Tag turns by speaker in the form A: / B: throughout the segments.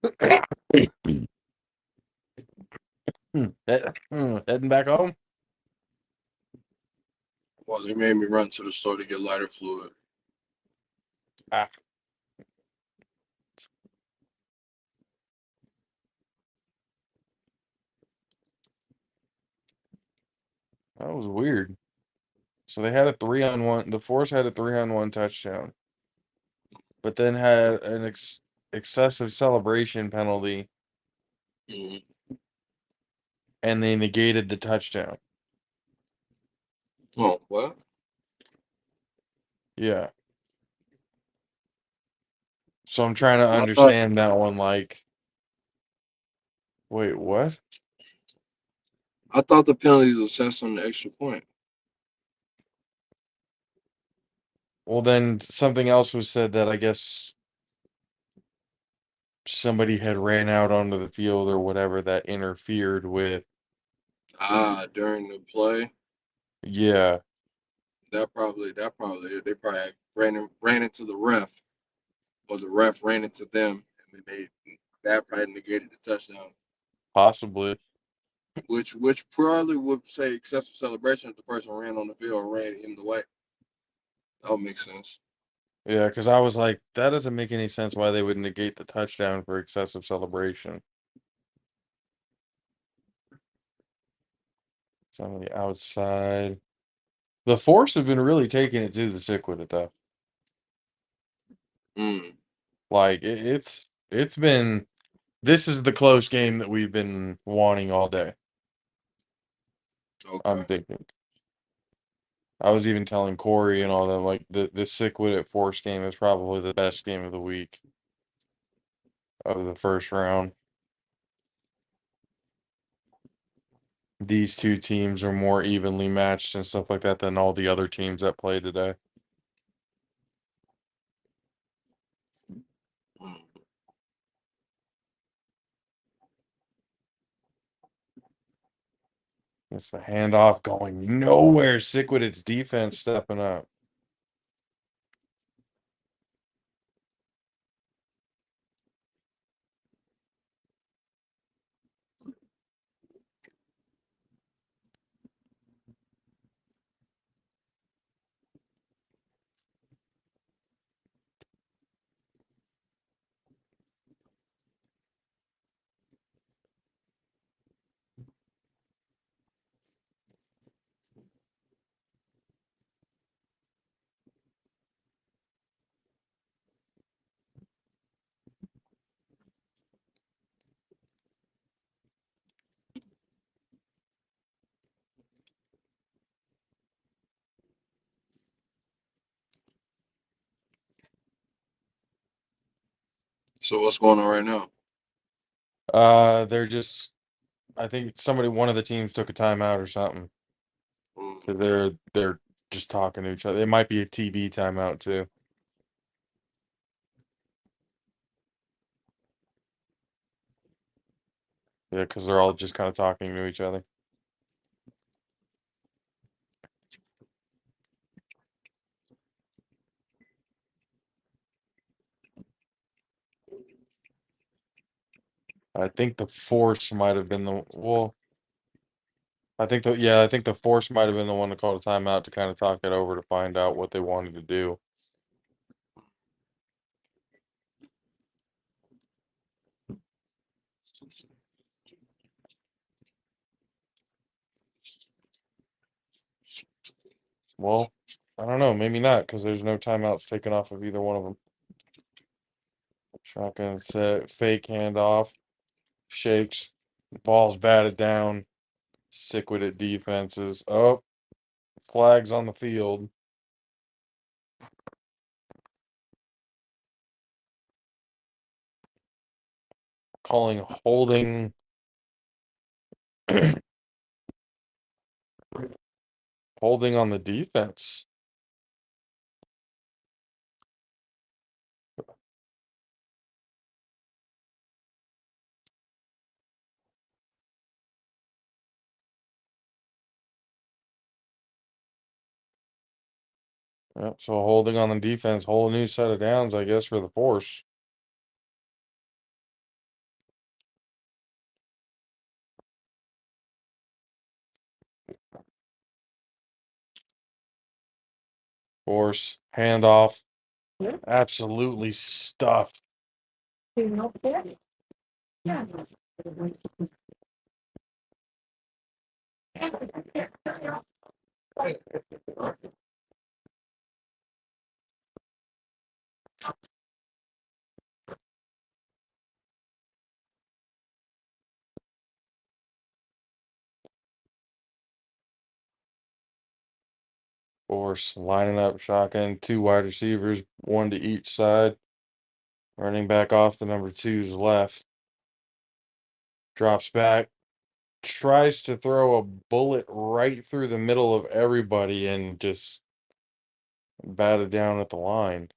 A: Heading back home?
B: Well, they made me run to the store to get lighter fluid.
A: Ah, that was weird. So they had a 3-on-1. The Force had a 3-on-1 touchdown, but then had an excessive celebration penalty,
B: Mm.
A: and they negated the touchdown.
B: Oh, what?
A: Yeah. So I'm trying to
B: I thought
A: understand that one. Like, wait, what?
B: I thought the penalty is assessed on the extra point.
A: Well, then something else was said that I guess somebody had ran out onto the field or whatever that interfered with.
B: During the play,
A: Yeah,
B: that probably they probably ran into the ref, or the ref ran into them, and then that probably negated the touchdown.
A: possibly.
B: Which probably would say excessive celebration if the person ran on the field or ran in the way. That would make sense.
A: Yeah, because I was like, that doesn't make any sense why they would negate the touchdown for excessive celebration. It's on the outside. The Force have been really taking it to the Sickwidit though.
B: Mm,
A: Like it's been this is the close game that we've been wanting all day. I'm
B: okay.
A: thinking. I was even telling Corey and all them like the Sickwidit Force game is probably the best game of the week of the first round. These two teams are more evenly matched and stuff like that than all the other teams that play today.
B: Mm.
A: It's the handoff going nowhere. Sickwidit's defense stepping up.
B: So what's going on right now?
A: They're just I think one of the teams took a timeout or something
B: Mm.
A: because they're just talking to each other. It might be a TB timeout too. Yeah, because they're all just kind of talking to each other. I think the Force might have been the well. I think the Force might have been the one to call the timeout to kind of talk it over to find out what they wanted to do. Well, I don't know, maybe not because there's no timeouts taken off of either one of them. Shotgun set, fake handoff, shakes, ball's batted down. Sickwidit defenses. Oh, flags on the field. Calling holding. Holding on the defense. Yep, so holding on the defense, whole new set of downs, I guess, for the Force. Force, handoff, absolutely stuffed. Force lining up shotgun, 2 wide receivers, 1 to each side. Running back off the number 2's left. Drops back, tries to throw a bullet right through the middle of everybody and just batted down at the line.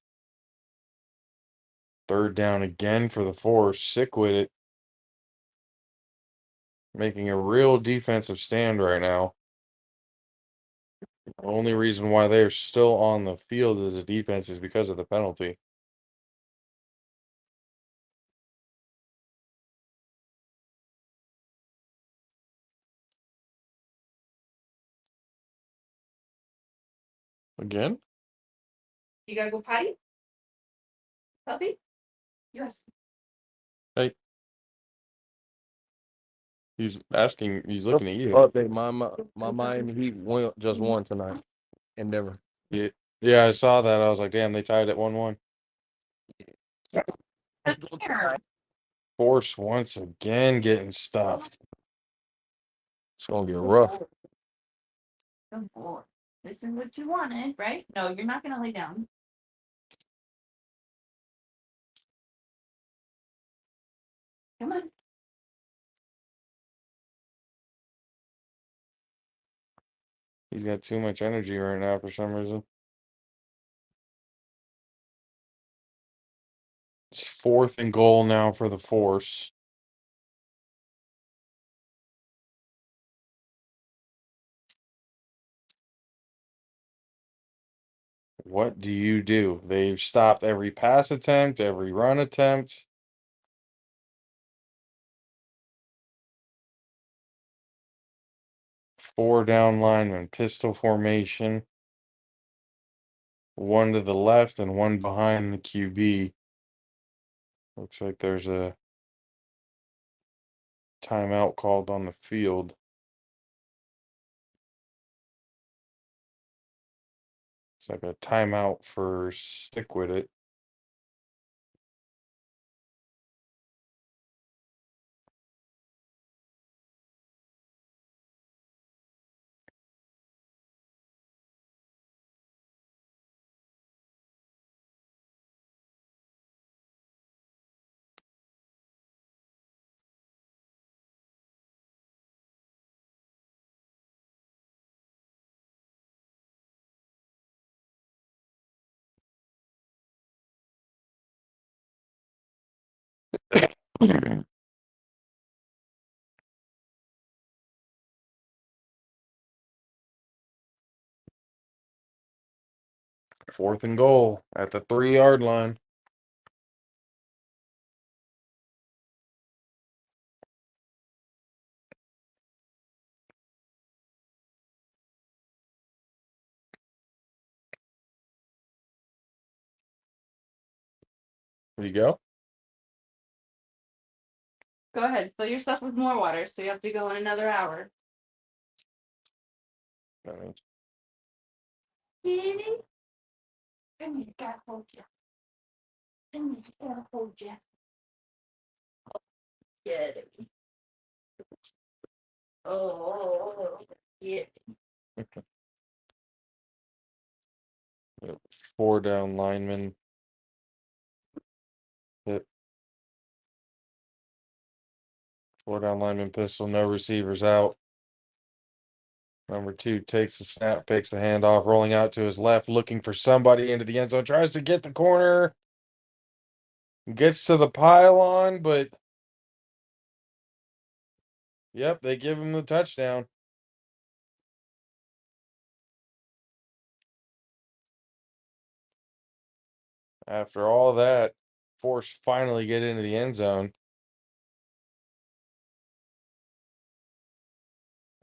A: 3rd down again for the Force. Sickwidit making a real defensive stand right now. The only reason why they're still on the field as a defense is because of the penalty. Again?
C: You gotta go potty? Puppy? Yes.
A: Hey. He's asking, he's looking at you.
D: Update my Miami Heat just won tonight. Endeavor.
A: Yeah, I saw that. I was like, damn, they tied at 1-1. Force once again getting stuffed.
D: It's gonna get rough.
C: Come forward. This is what you wanted, right? No, you're not gonna lay down. Come on.
A: He's got too much energy right now for some reason. It's 4th and goal now for the Force. What do you do? They've stopped every pass attempt, every run attempt. Four down linemen, pistol formation. 1 to the left and 1 behind the QB. Looks like there's a timeout called on the field. It's like a timeout for Sickwidit. Fourth and goal at the 3-yard line. There you go.
C: Go ahead. Fill yourself with more water, so you have to go in another hour. Kitty? Come here, gotta hold you. Come here, gotta hold you. Get it. Oh, yeah.
A: 4 down linemen. Hit. 4 down lineman pistol, no receivers out. Number 2 takes the snap, takes the handoff, rolling out to his left, looking for somebody into the end zone, tries to get the corner, gets to the pylon, but yep, they give him the touchdown. After all that, Force finally get into the end zone.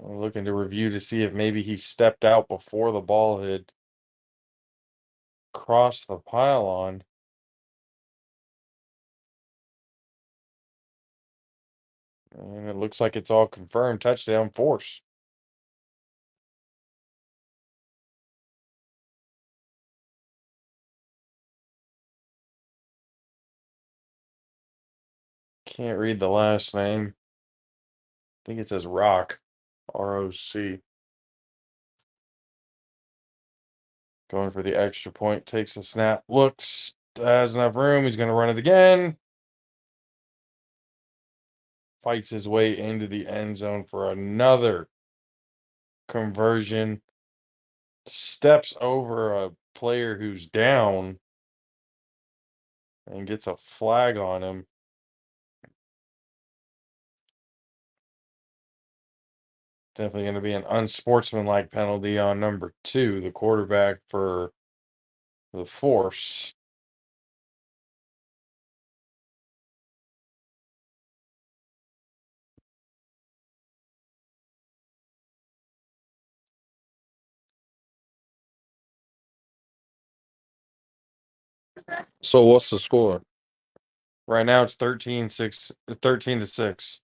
A: I'm looking to review to see if maybe he stepped out before the ball hit. cross the pylon. And it looks like it's all confirmed touchdown Force. Can't read the last name. I think it says Rock. ROC. Going for the extra point. Takes the snap. Looks. Has enough room. He's going to run it again. Fights his way into the end zone for another conversion. Steps over a player who's down and gets a flag on him. Definitely going to be an unsportsmanlike penalty on number 2, the quarterback for the Force.
D: So what's the score?
A: Right now it's 13-6.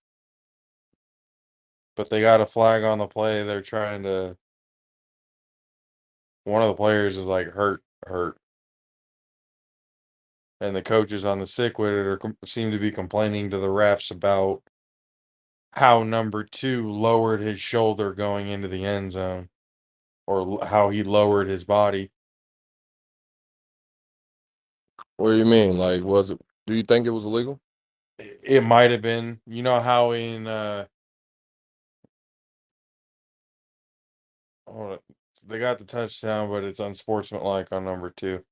A: But they got a flag on the play. They're trying to. One of the players is like hurt. And the coaches on the Sickwidit seem to be complaining to the refs about how number 2 lowered his shoulder going into the end zone, or how he lowered his body.
D: What do you mean? Like, was it? Do you think it was illegal?
A: It might have been. You know how in hold on, they got the touchdown, but it's unsportsmanlike on number 2.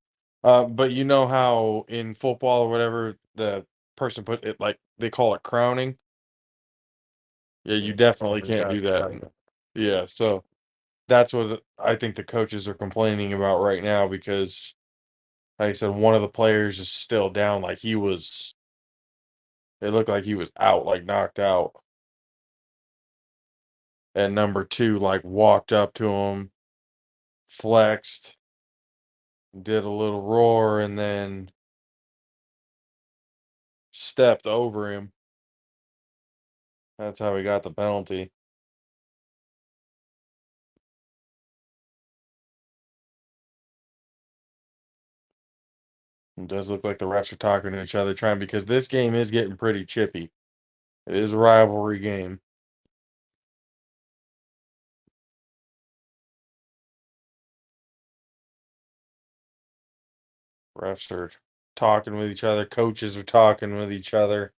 A: But you know how in football or whatever the person put it, like they call it crowning. Yeah, you definitely can't do that. Yeah, so that's what I think the coaches are complaining about right now, because like I said, one of the players is still down. Like it looked like he was out, like knocked out. And number 2 like walked up to him, flexed, did a little roar, and then stepped over him. That's how he got the penalty. It does look like the refs are talking to each other, trying, because this game is getting pretty chippy. It is a rivalry game. Refs are talking with each other. Coaches are talking with each other.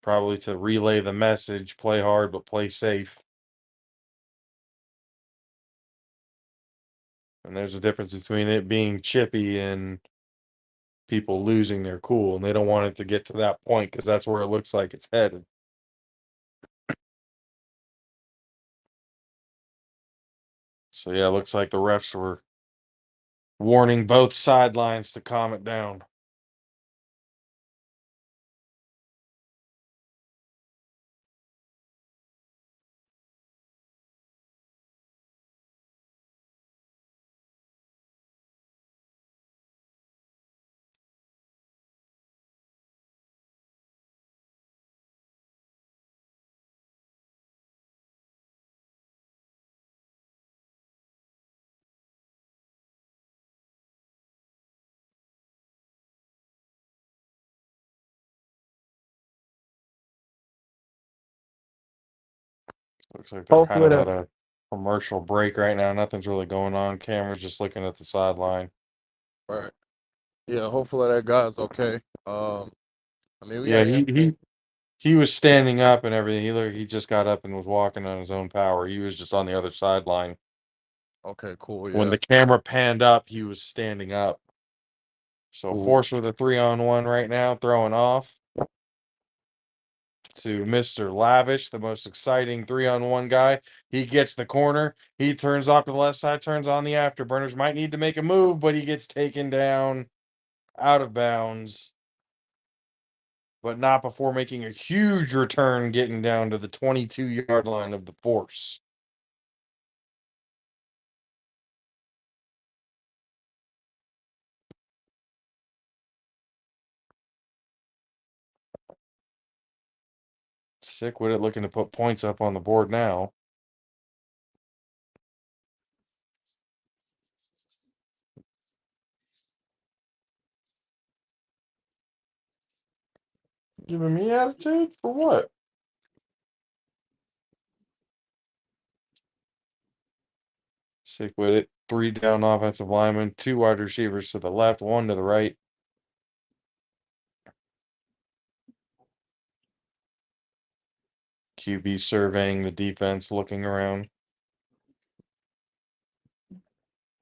A: Probably to relay the message: play hard, but play safe. And there's a difference between it being chippy and people losing their cool. And they don't want it to get to that point, because that's where it looks like it's headed. So yeah, it looks like the refs were warning both sidelines to calm it down. Looks like they're kind
D: Hopefully
A: of at
D: that.
A: a commercial break right now. Nothing's really going on. Camera's just looking at the sideline.
D: Right. Yeah. Hopefully that guy's okay. I mean, we
A: Yeah,
D: got.
A: he was standing up and everything. He just got up and was walking on his own power. He was just on the other sideline.
D: Okay. Cool.
A: When
D: Yeah.
A: the camera panned up, he was standing up. So
D: Cool.
A: Force with a 3-on-1 right now, throwing off to Mr. Lavish, the most exciting 3-on-1 guy. He gets the corner. He turns off to the left side, turns on the afterburners. Might need to make a move, but he gets taken down out of bounds. But not before making a huge return, getting down to the 22-yard line of the Force. Sickwidit looking to put points up on the board now. Giving me attitude for what? Sickwidit, 3 down offensive linemen, 2 wide receivers to the left, 1 to the right. QB surveying the defense, looking around.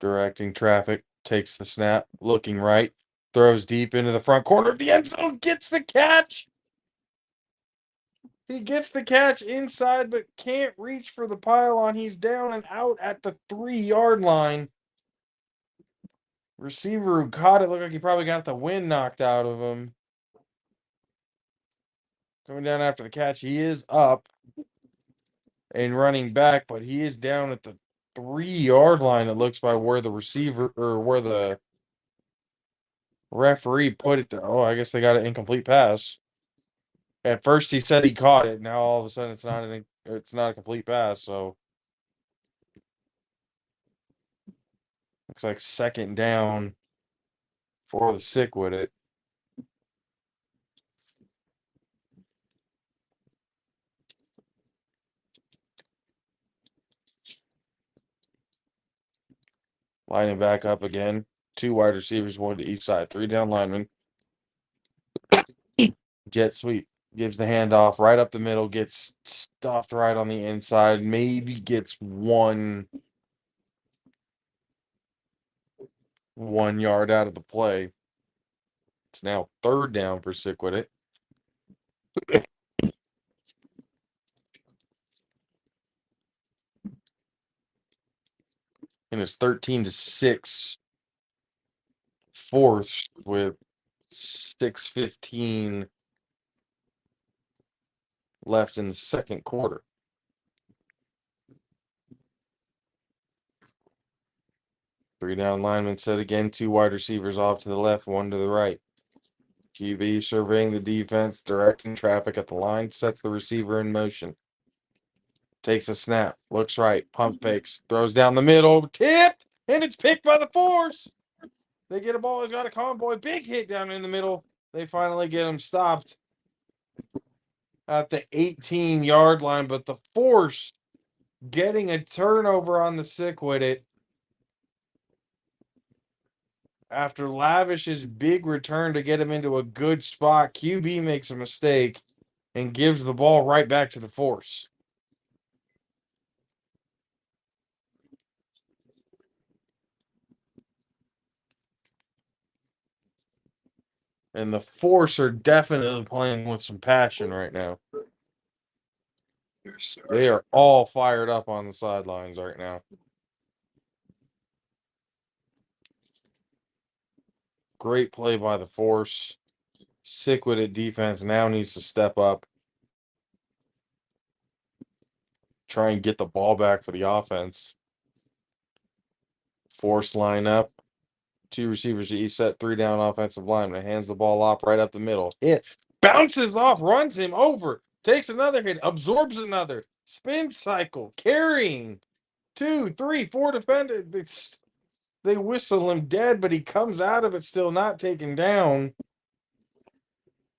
A: Directing traffic, takes the snap, looking right, throws deep into the front corner of the end zone, gets the catch. He gets the catch inside, but can't reach for the pylon. He's down and out at the 3-yard line. Receiver who caught it looked like he probably got the wind knocked out of him. Coming down after the catch, he is up and running back, but he is down at the 3-yard line. It looks by where the receiver or where the referee put it. Oh, I guess they got an incomplete pass. At first, he said he caught it. Now all of a sudden, it's not a complete pass. So looks like second down for the Sickwidit. Lining back up again. 2 wide receivers, 1 to each side. 3 down linemen. Jet sweep. Gives the handoff right up the middle. Gets stuffed right on the inside. Maybe gets 1 yard out of the play. It's now 3rd down for Sickwidit. And it's 13-6. 4th with 6:15 left in the second quarter. Three down linemen set again, 2 wide receivers off to the left, 1 to the right. QB surveying the defense, directing traffic at the line, sets the receiver in motion. Takes a snap, looks right, pump fakes, throws down the middle, tipped, and it's picked by the Force. They get a ball, he's got a convoy, big hit down in the middle. They finally get him stopped at the 18-yard line, but the Force getting a turnover on the Sickwidit after Lavish's big return to get him into a good spot. QB makes a mistake and gives the ball right back to the Force. And the Force are definitely playing with some passion right now.
B: Yes, sir.
A: They are all fired up on the sidelines right now. Great play by the Force. Sickwidit defense now needs to step up. Try and get the ball back for the offense. Force line up. 2 receivers to each set, 3 down offensive lineman. Hands the ball off right up the middle. Hit. Bounces off, runs him over. Takes another hit, absorbs another. Spin cycle, carrying 2, 3, 4 defenders. They whistle him dead, but he comes out of it still not taken down.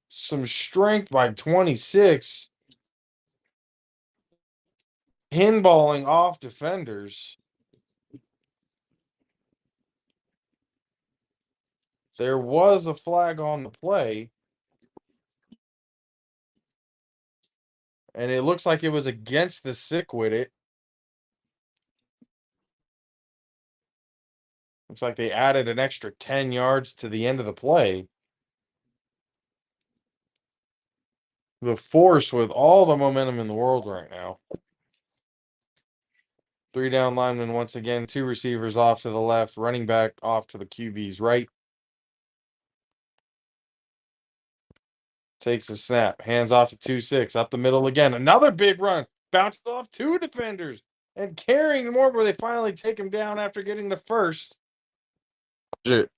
A: Some strength by 26. Pinballing off defenders. There was a flag on the play. And it looks like it was against the Sickwidit. Looks like they added an extra 10 yards to the end of the play. The Force with all the momentum in the world right now. 3 down linemen once again, 2 receivers off to the left, running back off to the QB's right. Takes a snap, hands off to 2-6, up the middle again. Another big run, bounced off 2 defenders and carrying more where they finally take him down after getting the first.
D: Shit.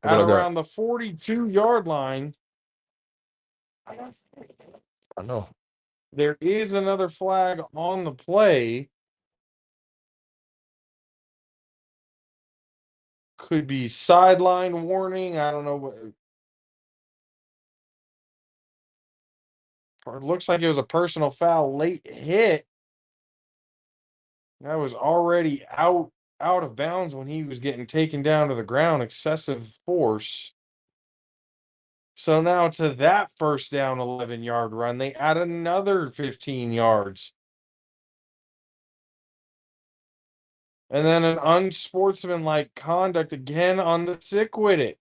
A: At around the 42-yard line.
D: I know.
A: There is another flag on the play. Could be sideline warning. I don't know what. It looks like it was a personal foul, late hit. That was already out of bounds when he was getting taken down to the ground. Excessive force. So now to that first down 11-yard run, they add another 15 yards. And then an unsportsmanlike conduct again on the Sickwidit.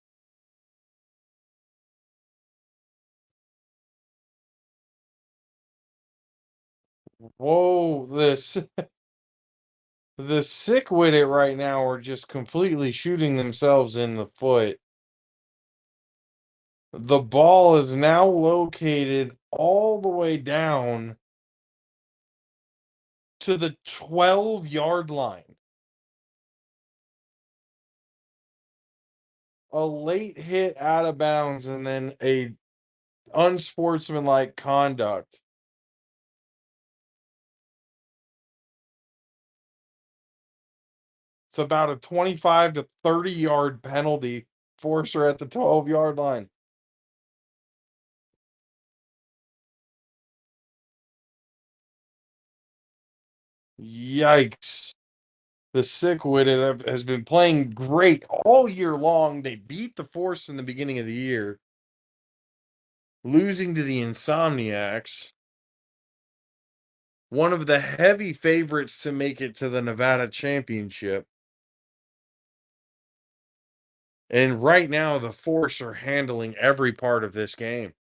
A: Whoa, the Sickwidit right now are just completely shooting themselves in the foot. The ball is now located all the way down to the 12-yard line. A late hit out of bounds and then a unsportsmanlike conduct. It's about a 25 to 30-yard penalty. Forcer at the 12-yard line. Yikes. The Sickwidit has been playing great all year long. They beat the Force in the beginning of the year, losing to the Insomniacs. One of the heavy favorites to make it to the Nevada Championship. And right now, the Force are handling every part of this game.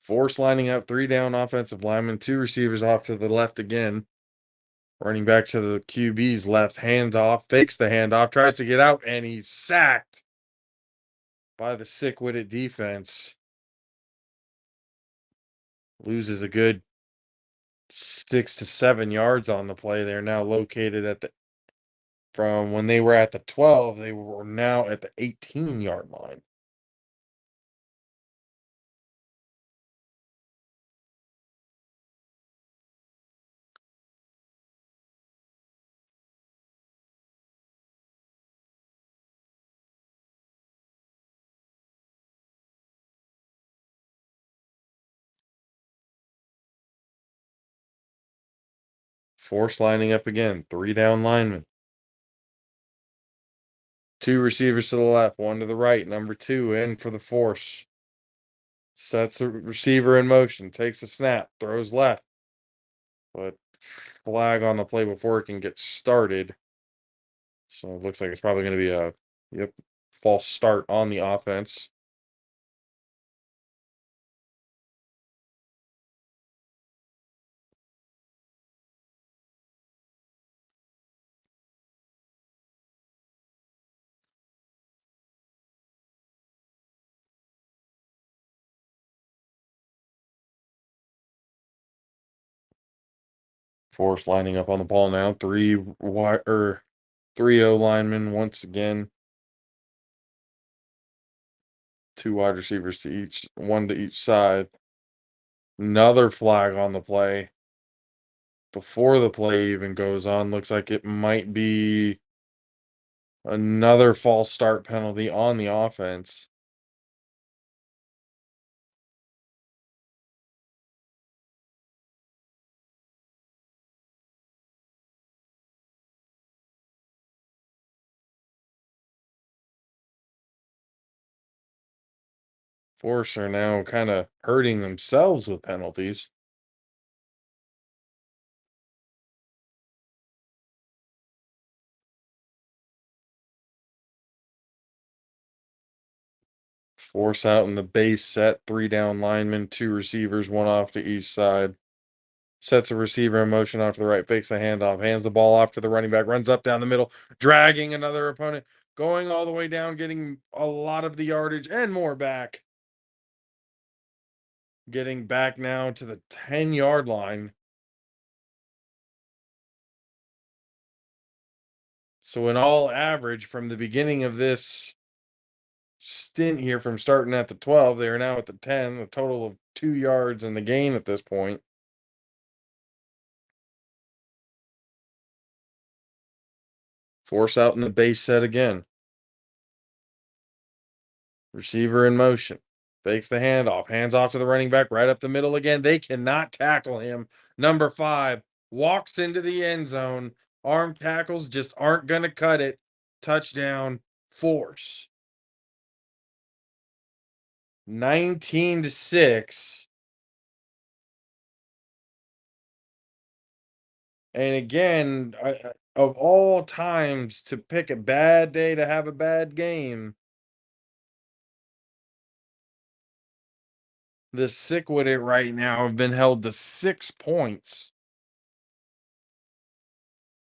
A: Force lining up 3 down offensive linemen, 2 receivers off to the left again. Running back to the QB's left, handoff, fakes the handoff, tries to get out, and he's sacked by the Sickwidit defense. Loses a good 6 to 7 yards on the play. They're now located at from when they were at the 12, they were now at the 18-yard line. Force lining up again. 3 down linemen. 2 receivers to the left, 1 to the right. Number 2 in for the Force. Sets a receiver in motion. Takes a snap. Throws left. But flag on the play before it can get started. So it looks like it's probably going to be a false start on the offense. Force lining up on the ball now. 3 O linemen once again. 2 wide receivers to each, 1 to each side. Another flag on the play. Before the play even goes on, looks like it might be another false start penalty on the offense. Force are now kind of hurting themselves with penalties. Force out in the base set, 3 down linemen, 2 receivers, 1 off to each side. Sets a receiver in motion off to the right, fakes the handoff, hands the ball off to the running back, runs up down the middle, dragging another opponent, going all the way down, getting a lot of the yardage and more back. Getting back now to the 10-yard line. So in all average, from the beginning of this stint here from starting at the 12. They are now at the 10, a total of 2 yards in the gain at this point. Force out in the base set again. Receiver in motion. Fakes the handoff. Hands off to the running back right up the middle again. They cannot tackle him. Number 5 walks into the end zone. Arm tackles just aren't going to cut it. Touchdown, Force. 19-6. And again, of all times to pick a bad day to have a bad game, the Sickwidit right now have been held to 6 points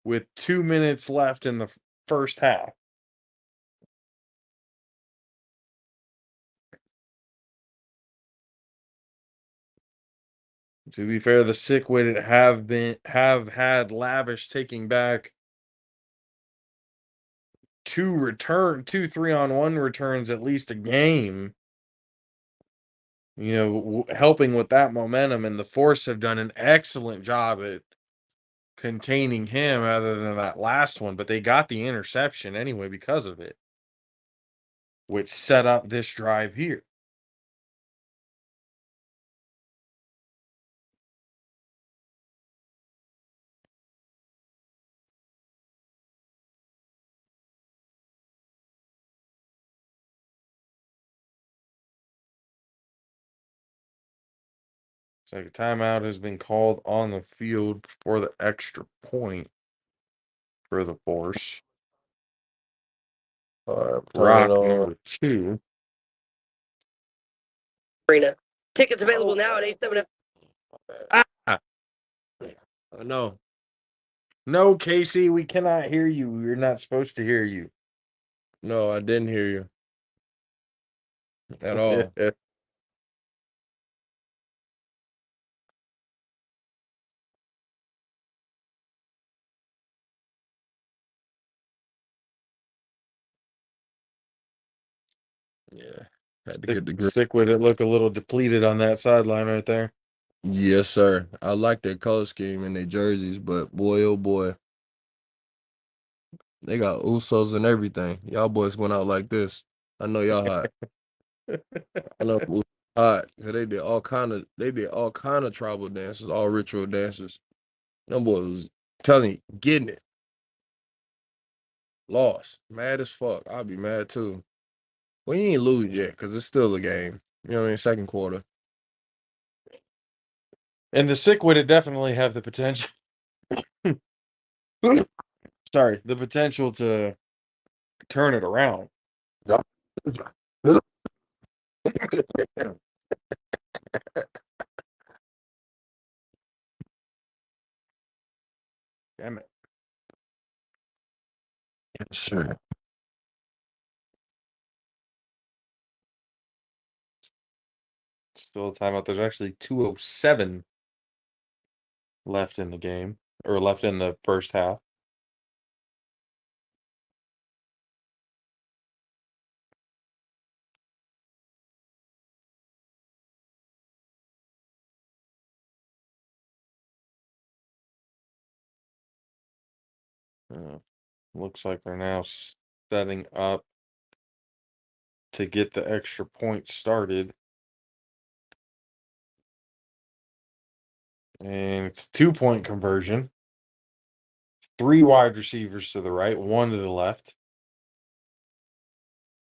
A: with 2 minutes left in the first half. To be fair, the Sickwidit have had Lavish taking back 2 3-on-1 returns at least a game. You know, helping with that momentum, and the Force have done an excellent job at containing him other than that last one, but they got the interception anyway because of it, which set up this drive here. So a timeout has been called on the field for the extra point for the Force.
D: All right,
A: Rock
D: playing on.
A: number 2.
E: Arena. Tickets available now at A7FL.
A: Ah!
D: I know.
A: No, Casey, we cannot hear you. We're not supposed to hear you.
D: No, I didn't hear you at all. Yeah, had to get the grip.
A: Sick with it. Look a little depleted on that sideline right there.
D: Yes, sir. I like their color scheme and their jerseys, but boy, oh boy, they got Usos and everything. Y'all boys went out like this. I know y'all hot. I know Usos hot. 'Cause they did all kind of tribal dances, all ritual dances. Them boys was telling you, getting it. Lost. Mad as fuck. I'll be mad too. Well, you ain't lose yet, because it's still a game. You know what I mean? Second quarter.
A: And the sick with it definitely have the potential. Sorry, the potential to turn it around. Damn it.
D: Sure.
A: Still a timeout. There's actually 2:07 left in the game, or left in the first half. Looks like they're now setting up to get the extra point started. And it's 2-point conversion. 3 wide receivers to the right, 1 to the left.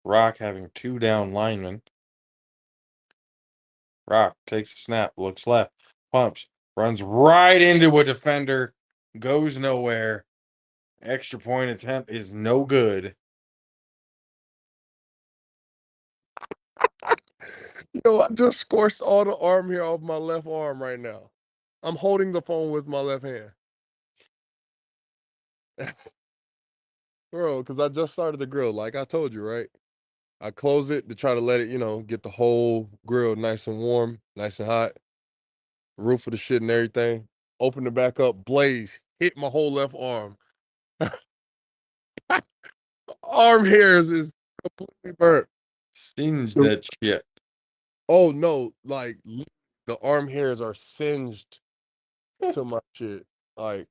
A: Rock having 2 down linemen. Rock takes a snap, looks left, pumps, runs right into a defender, goes nowhere. Extra point attempt is no good.
D: Yo, I just scorched all the arm hair off my left arm right now. I'm holding the phone with my left hand. Bro, because I just started the grill, like I told you, right? I close it to try to let it, get the whole grill nice and warm, nice and hot. Roof of the shit and everything. Open it back up, blaze, hit my whole left arm. Arm hairs is completely burnt.
A: Singe that shit.
D: Oh no, like the arm hairs are singed to my shit. Like,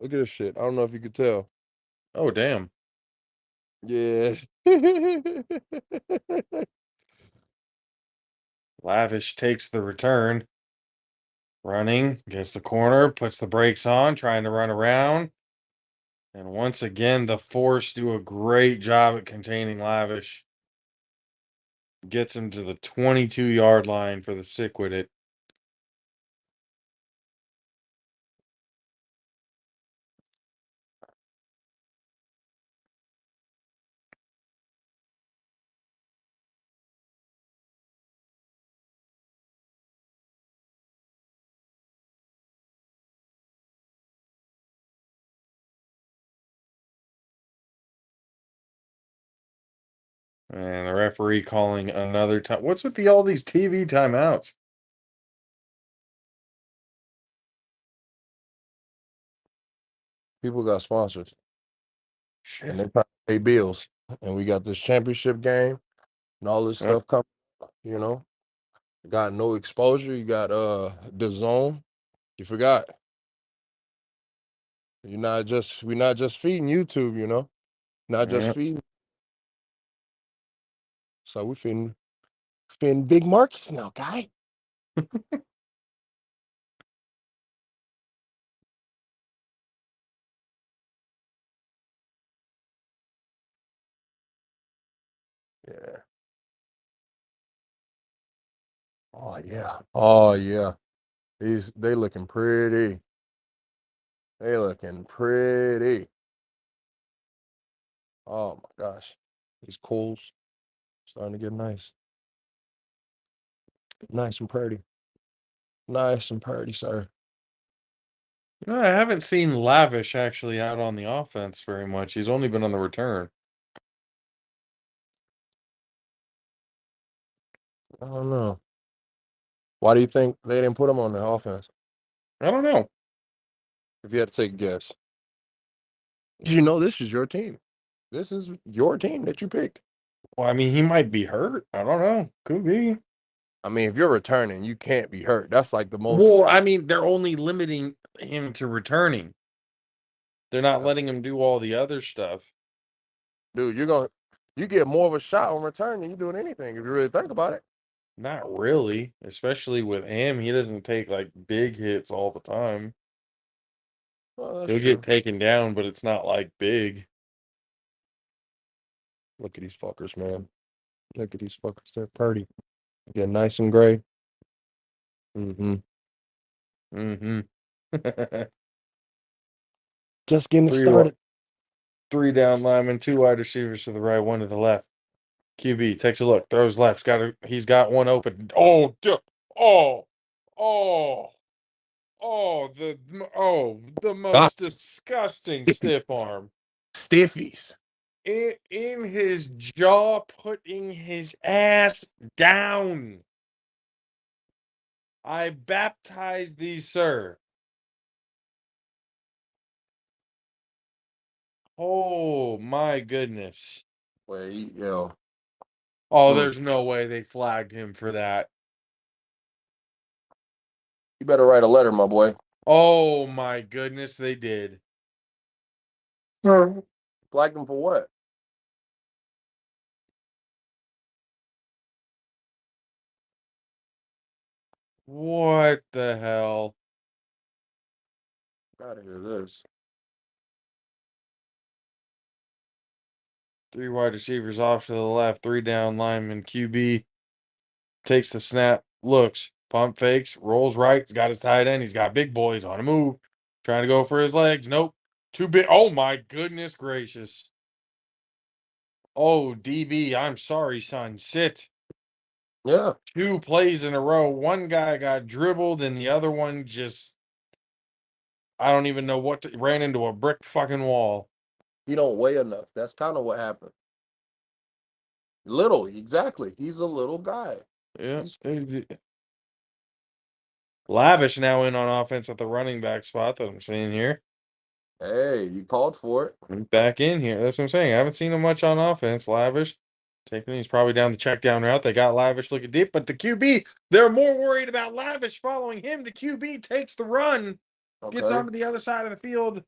D: look at this shit. I don't know if you could tell.
A: Oh, damn.
D: Yeah.
A: Lavish takes the return. Running, gets the corner, puts the brakes on, trying to run around. And once again, the Force do a great job at containing Lavish. Gets him to the 22-yard line for the Sickwidit. And the referee calling another time. What's with all these TV timeouts?
D: People got sponsors and they
A: Shit.
D: try to pay bills. And we got this championship game and all this stuff coming, you know. Got no exposure. You got the zone. You forgot. We're not just feeding YouTube, you know. Not just
A: Yeah.
D: feeding. So we're feeding big markets now, guy. Yeah. Oh yeah. Oh yeah. They looking pretty. They looking pretty. Oh my gosh. These cools starting to get nice. Nice and pretty. Nice and pretty, sir.
A: I haven't seen Lavish actually out on the offense very much. He's only been on the return.
D: I don't know. Why do you think they didn't put him on the offense?
A: I don't know.
D: If you had to take a guess. You know this is your team. This is your team that you picked.
A: Well, I mean, he might be hurt. I don't know. Could be.
D: I mean, if you're returning, you can't be hurt. That's like the most.
A: Well, I mean, they're only limiting him to returning. They're not letting him do all the other stuff.
D: Dude, you get more of a shot on return than you do in anything if you really think about it.
A: Not really, especially with him. He doesn't take like big hits all the time.
D: Well, that's
A: He'll
D: true.
A: get taken down, but it's not like big.
D: Look at these fuckers, man. Look at these fuckers. They're pretty. Get nice and gray. Mm-hmm.
A: Mm-hmm.
D: Just getting it
A: Three
D: started.
A: three down linemen, two wide receivers to the right, one to the left. QB takes a look, throws left. He's got one open. Oh, oh, oh, the
D: Ah,
A: most disgusting stiff arm.
D: stiffies.
A: In his jaw, putting his ass down. I baptize thee, sir. Oh my goodness.
D: Wait, yo.
A: Oh,
D: Mm.
A: there's no way they flagged him for that.
D: You better write a letter, my boy.
A: Oh my goodness, they did.
D: Flagged him for what?
A: What the hell?
D: Gotta hear this.
A: Three wide receivers off to the left, three down lineman. QB takes the snap, looks, pump fakes, rolls right. He's got his tight end. He's got big boys on a move, trying to go for his legs. Nope. Too big. Oh my goodness gracious. Oh, DB, I'm sorry, son. Sit.
D: Yeah.
A: Two plays in a row. One guy got dribbled, and the other one just, I don't even know ran into a brick fucking wall.
D: He don't weigh enough. That's kind of what happened. Little, exactly. He's a little guy.
A: Yeah. Lavish now in on offense at the running back spot that I'm seeing here.
D: Hey, you called for it.
A: Back in here. That's what I'm saying. I haven't seen him much on offense. Lavish He's probably down the check down route. They got Lavish looking deep, but the QB, they're more worried about Lavish following him. The QB takes the run, gets
D: Okay.
A: onto the other side of the field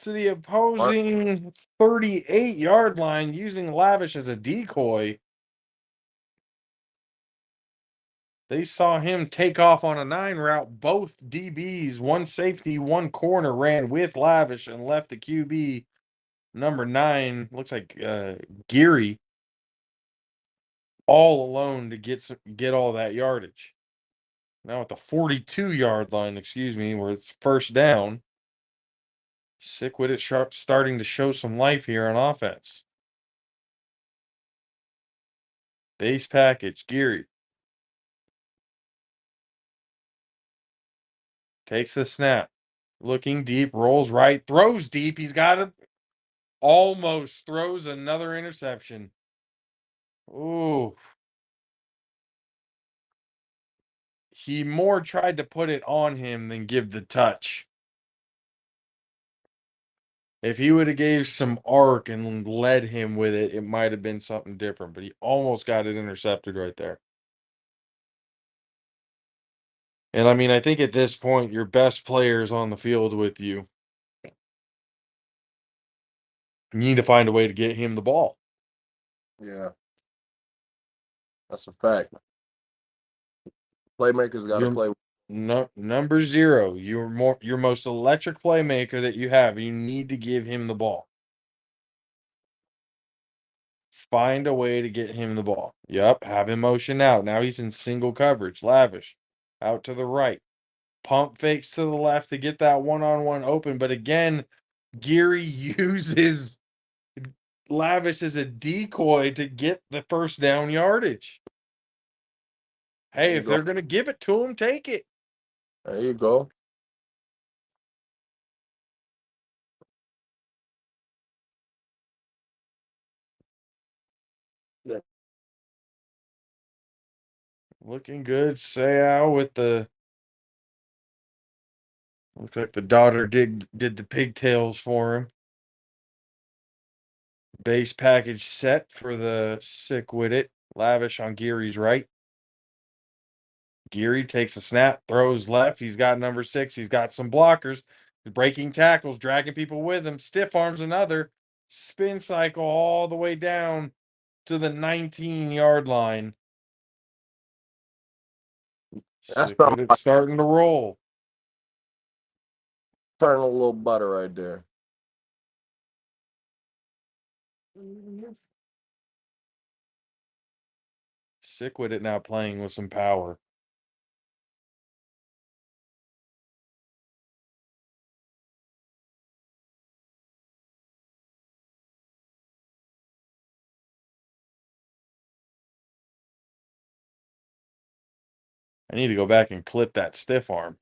A: to the opposing 38-yard line using Lavish as a decoy. They saw him take off on a 9 route. Both DBs, one safety, one corner, ran with Lavish and left the QB number 9. Looks like Geary all alone to get all that yardage. Now at the 42-yard line, excuse me, where it's first down. Sickwidit starting to show some life here on offense. Base package, Geary. Takes the snap. Looking deep, rolls right, throws deep. He's got it. Almost throws another interception. Ooh. He more tried to put it on him than give the touch. If he would have gave some arc and led him with it, it might have been something different. But he almost got it intercepted right there. And I mean, I think at this point, your best player is on the field with you. You need to find a way to get him the ball.
D: Yeah. That's a fact. Playmakers got to
A: You're
D: play.
A: number 0. Your most electric playmaker that you have. You need to give him the ball. Find a way to get him the ball. Yep, have him motion out. Now he's in single coverage. Lavish out to the right. Pump fakes to the left to get that one-on-one open. But again, Geary uses Lavish as a decoy to get the first down yardage. Hey, if they're going to give it to him, take it.
D: There you go. Yeah.
A: Looking good. Sayao with the... Looks like the daughter did the pigtails for him. Base package set for the Sickwidit. Lavish on Geary's right. Geary takes a snap, throws left. He's got number 6. He's got some blockers. Breaking tackles, dragging people with him. Stiff arms another. Spin cycle all the way down to the 19-yard line.
D: That's something
A: Sickwidit starting to roll.
D: turning a little butter right there.
A: Sickwidit now playing with some power. I need to go back and clip that stiff arm.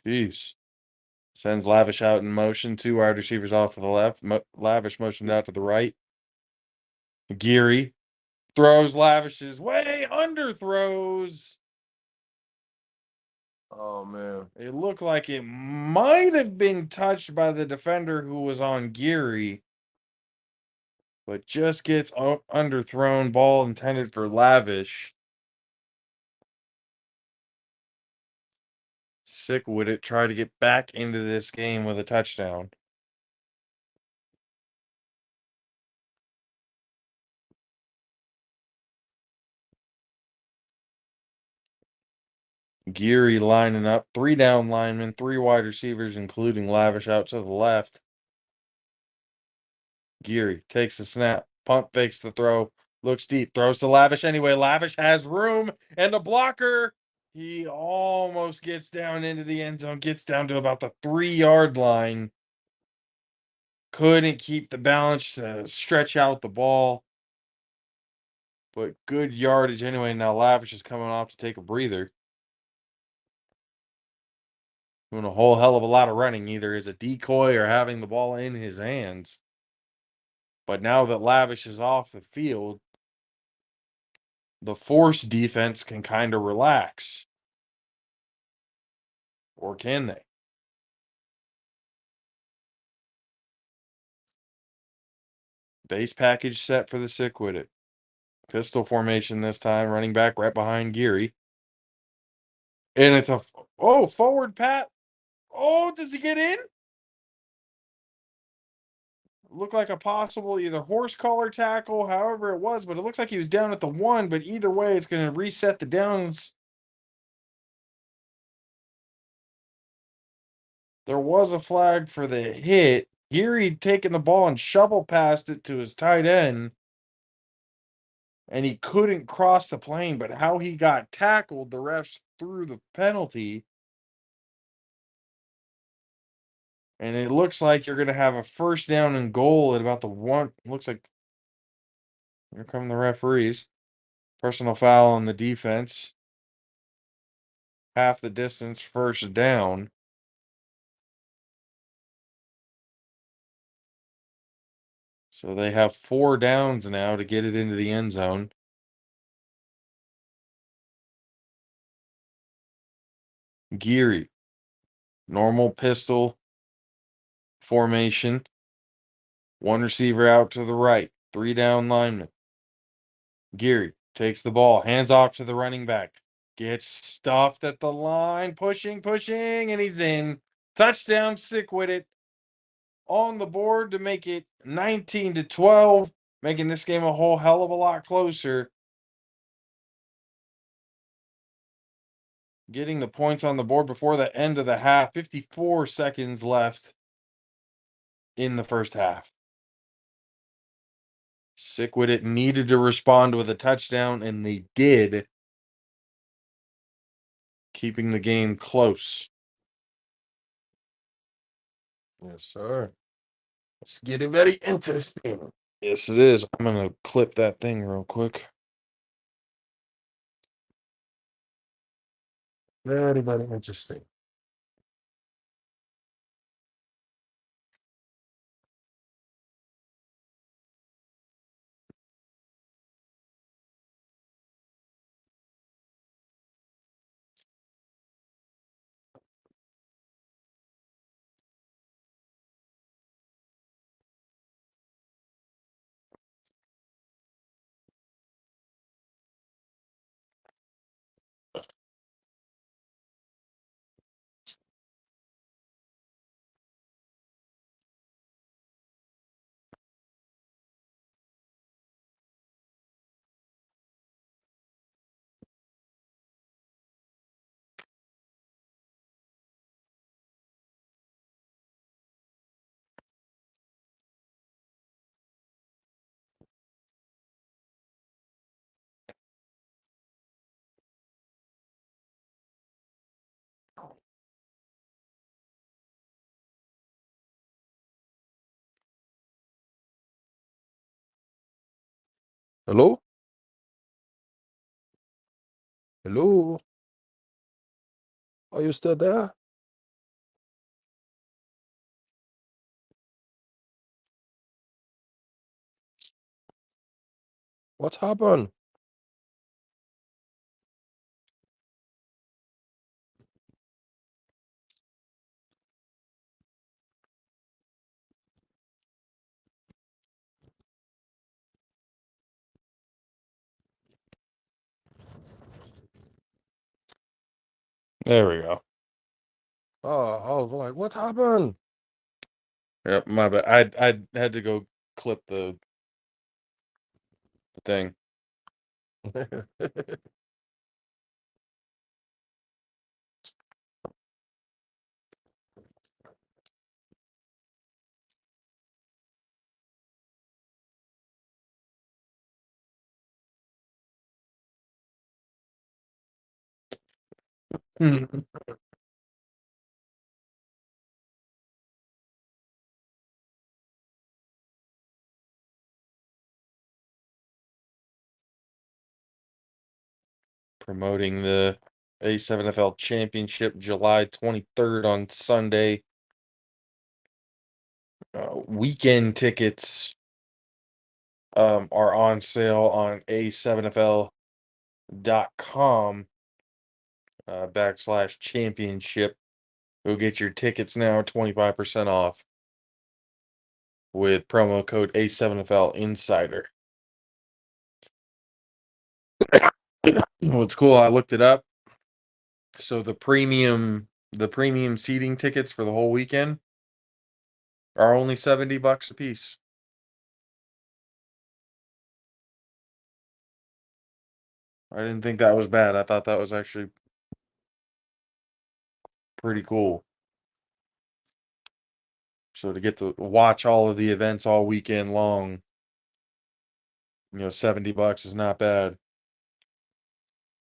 A: Jeez. Sends Lavish out in motion. 2 wide receivers off to the left. Lavish motioned out to the right. Geary throws Lavish's way. Underthrows.
D: Oh, man.
A: It looked like it might have been touched by the defender who was on Geary. But just gets underthrown. Ball intended for Lavish. Sickwidit try to get back into this game with a touchdown. Geary lining up. 3 down linemen, 3 wide receivers, including Lavish out to the left. Geary takes the snap. Pump fakes the throw. Looks deep. Throws to Lavish anyway. Lavish has room. And the blocker, he almost gets down into the end zone. Gets down to about the 3-yard line. Couldn't keep the balance to stretch out the ball. But good yardage anyway. Now Lavish is coming off to take a breather. Doing a whole hell of a lot of running, either as a decoy or having the ball in his hands. But now that Lavish is off the field, the force defense can kind of relax. Or can they? Base package set for the Sickwidit. Pistol formation this time, running back right behind Geary. And it's a forward pat. Oh, does he get in? Looked like a possible either horse collar tackle, however it was, but it looks like he was down at the 1, but either way, it's going to reset the downs. There was a flag for the hit. Geary taking the ball and shovel passed it to his tight end. And he couldn't cross the plane, but how he got tackled, the refs threw the penalty. And it looks like you're going to have a first down and goal at about the 1. Looks like here come the referees. Personal foul on the defense. Half the distance, first down. So they have 4 downs now to get it into the end zone. Geary. Normal pistol formation. 1 receiver out to the right. 3 down linemen. Geary takes the ball. Hands off to the running back. Gets stuffed at the line. Pushing, and he's in. Touchdown, Sickwidit. On the board to make it 19-12. Making this game a whole hell of a lot closer. Getting the points on the board before the end of the half. 54 seconds left in the first half. Sickwidit needed to respond with a touchdown, and they did. Keeping the game close.
D: Yes, sir. Let's get it very interesting.
A: Yes, it is. I'm going to clip that thing real quick.
D: Very, very interesting. Hello? Hello? Are you still there? What happened?
A: There we go.
D: Oh, I was like, what happened?
A: Yep, my bad. I had to go clip the thing. Promoting the A7FL Championship July 23rd on Sunday. Weekend tickets are on sale on A7FL.com /championship. Go get your tickets now, 25% off. with promo code A7FL Insider. What's cool, I looked it up. So the premium seating tickets for the whole weekend are only $70 a piece. I didn't think that was bad. I thought that was actually pretty cool. So to get to watch all of the events all weekend long, $70 is not bad.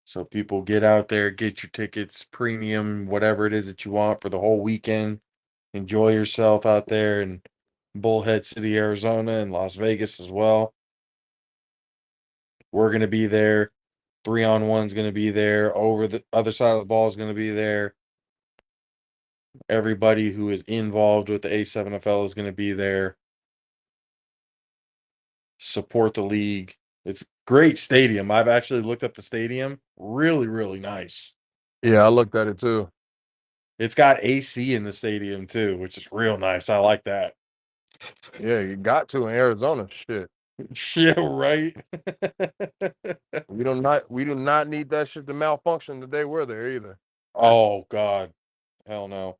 A: So people get out there, get your tickets, premium, whatever it is that you want for the whole weekend. Enjoy yourself out there in Bullhead City, Arizona, and Las Vegas as well. We're going to be there. 3-on-1's going to be there. Over the other side of the ball is going to be there. Everybody who is involved with the A7FL is going to be there. Support the league. It's great stadium. I've actually looked up the stadium. Really, really nice.
D: Yeah, I looked at it too.
A: It's got AC in the stadium too, which is real nice. I like that.
D: Yeah, you got to in Arizona. Shit.
A: Yeah, right.
D: We do not need that shit to malfunction the day we're there either.
A: Oh God. Hell no.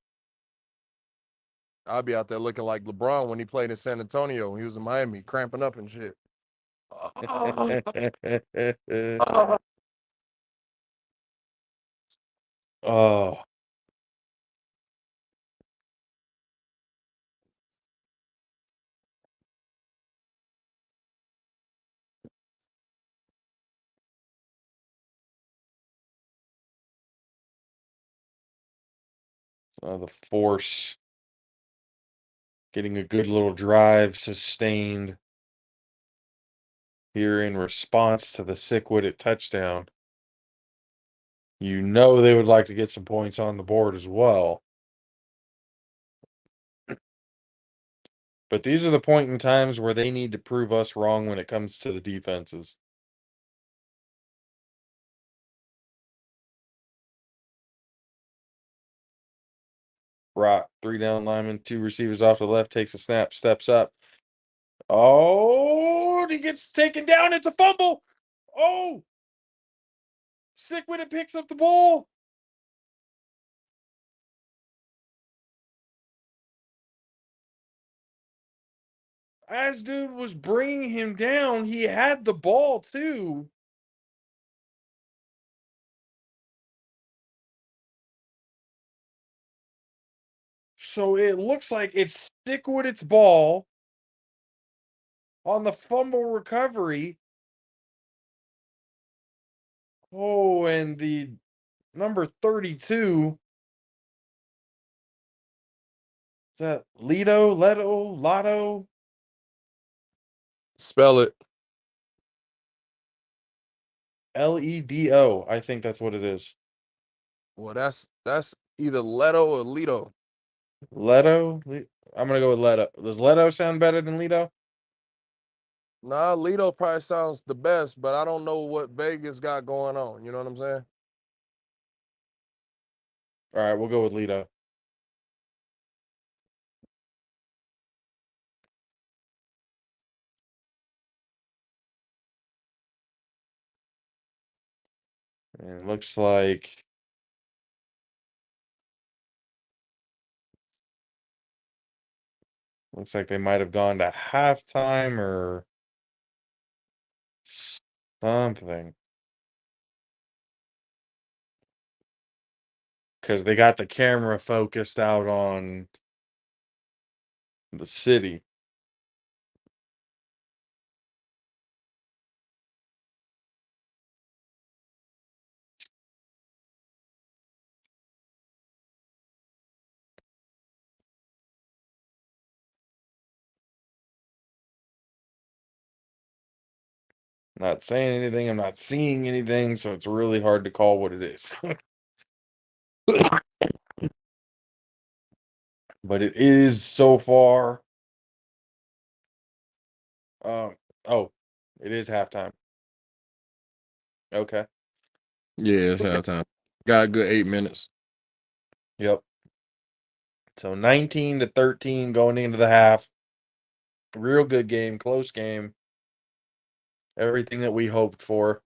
D: I'll be out there looking like LeBron when he played in San Antonio when he was in Miami, cramping up and shit.
A: Oh. The force getting a good little drive sustained here in response to the Sickwidit touchdown. They would like to get some points on the board as well. But these are the point in times where they need to prove us wrong when it comes to the defenses. Rock, 3 down linemen, 2 receivers off the left, takes a snap, steps up. Oh, he gets taken down. It's a fumble. Oh, Sickwidit picks up the ball. As dude was bringing him down, he had the ball too. So it looks like it's Sickwidit's ball on the fumble recovery. Oh, and the number 32. Is that Lotto?
D: Spell it.
A: Ledo. I think that's what it is.
D: Well, that's either Leto or Lito.
A: Leto? I'm going to go with Leto. Does Leto sound better than Lido?
D: Nah, Lito probably sounds the best, but I don't know what Vegas got going on. You know what I'm saying?
A: All right, we'll go with Lido. And it looks like they might have gone to halftime or something. Because they got the camera focused out on the city. Not saying anything. I'm not seeing anything, so it's really hard to call what it is. But it is so far. Oh, it is halftime. Okay.
D: Yeah, it's halftime. Got a good 8 minutes.
A: Yep. So 19-13 going into the half. Real good game, close game. Everything that we hoped for.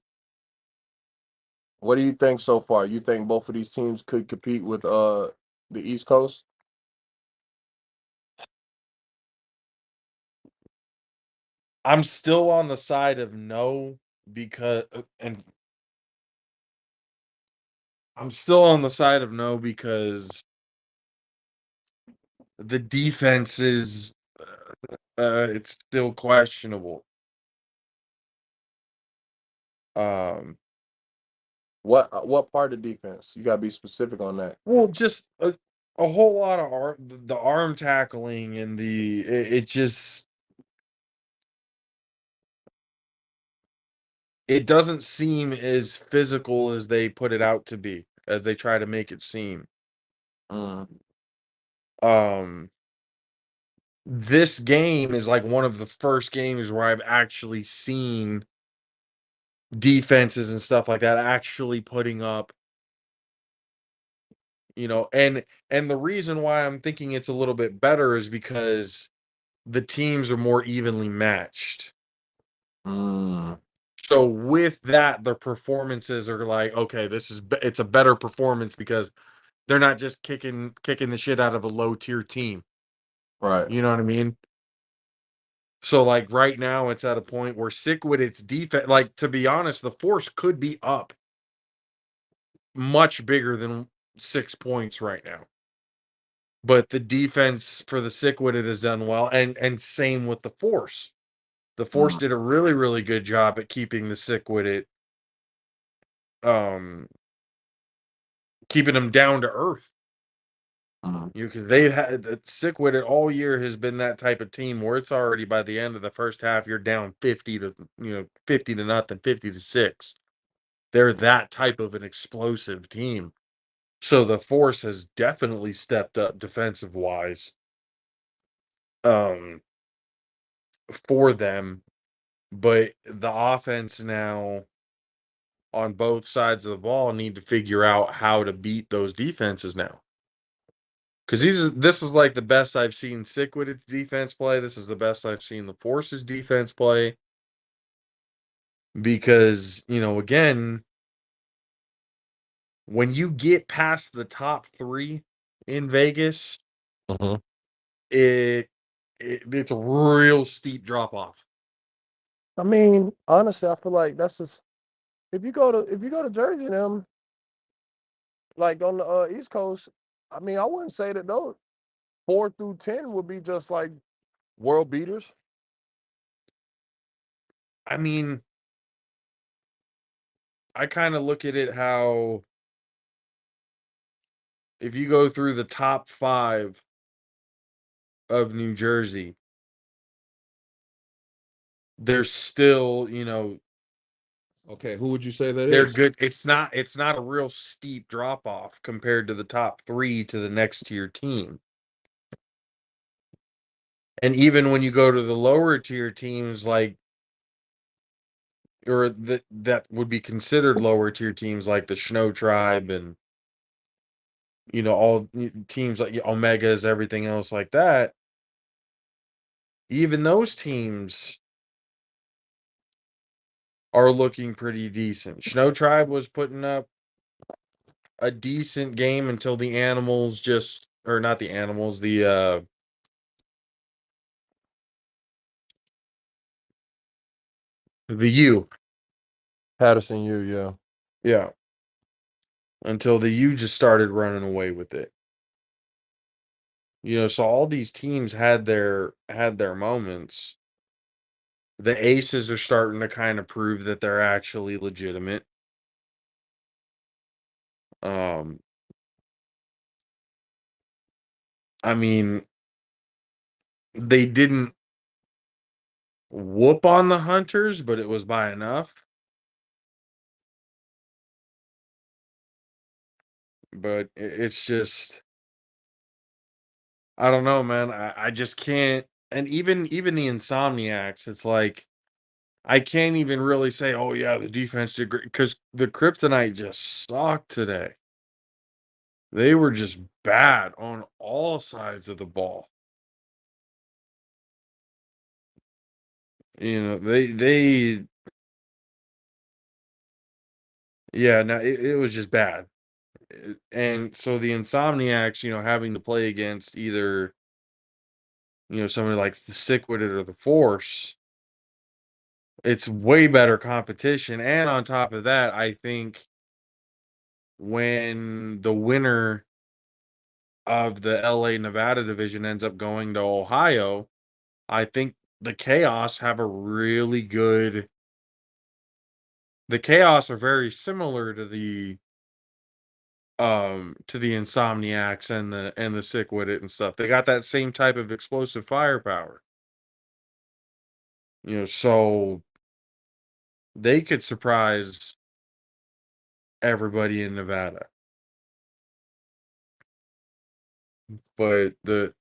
D: What do you think so far? You think both of these teams could compete with the East Coast?
A: I'm still on the side of no because and I'm still on the side of no because the defense is it's still questionable. Um
D: What part of defense? You gotta be specific on that.
A: well just a whole lot of the arm tackling and it just it doesn't seem as physical as they put it out to be, as they try to make it seem.
D: Mm,
A: Um this game is like one of the first games where I've actually seen defenses and stuff like that actually putting up, and the reason why I'm thinking it's a little bit better is because the teams are more evenly matched.
D: mm,
A: So with that, the performances are like, okay, it's a better performance because they're not just kicking the shit out of a low tier team.
D: right.
A: You know what I mean? So like right now, it's at a point where Sickwidit's defense, like to be honest, the force could be up much bigger than 6 points right now. But the defense for the Sickwidit has done well, and same with the force. The force
D: Mm,
A: did a really, really good job at keeping the Sickwidit, um, keeping them down to earth.
D: mm,
A: Because they've had Sickwidit all year has been that type of team where it's already by the end of the first half you're down 50 to nothing, 50-6. They're that type of an explosive team. So the force has definitely stepped up defensive wise, um, for them. But the offense now on both sides of the ball need to figure out how to beat those defenses now. Because this is like the best I've seen Sickwid's defense play. This is the best I've seen the Force's defense play. Because, again, when you get past the top three in Vegas,
D: mhm.
A: it's a real steep drop off.
D: I mean, honestly, I feel like that's just if you go to Jersey and them, like on the East Coast, I mean, I wouldn't say that those 4 through 10 would be just like world beaters.
A: I mean, I kind of look at it how if you go through the top five of New Jersey, they're still,
D: Okay, who would you say that
A: they're
D: is?
A: good. It's not a real steep drop off compared to the top three to the next tier team. And even when you go to the lower tier teams, like or that would be considered lower tier teams like the Snow Tribe and all teams like Omegas, everything else like that, even those teams are looking pretty decent. Snow Tribe was putting up a decent game until the animals or not the animals, the U.
D: Patterson, yeah.
A: Yeah. Until the U just started running away with it. So all these teams had their moments. The Aces are starting to kind of prove that they're actually legitimate. Um, I mean, they didn't whoop on the Hunters, but it was by enough. But it's just, I don't know, man. I just can't. And even the Insomniacs, it's like I can't even really say, oh yeah, the defense did great because the Kryptonite just sucked today. They were just bad on all sides of the ball. You know, they yeah, no, it was just bad. And so the Insomniacs, you know, having to play against either, you know, somebody like the Sickwidit or the Force, it's way better competition. And on top of that, I think when the winner of the LA Nevada division ends up going to Ohio, I think the Chaos have a really good. The Chaos are very similar to the Insomniacs and the Sickwidit and stuff. They got that same type of explosive firepower. You know, so they could surprise everybody in Nevada. But the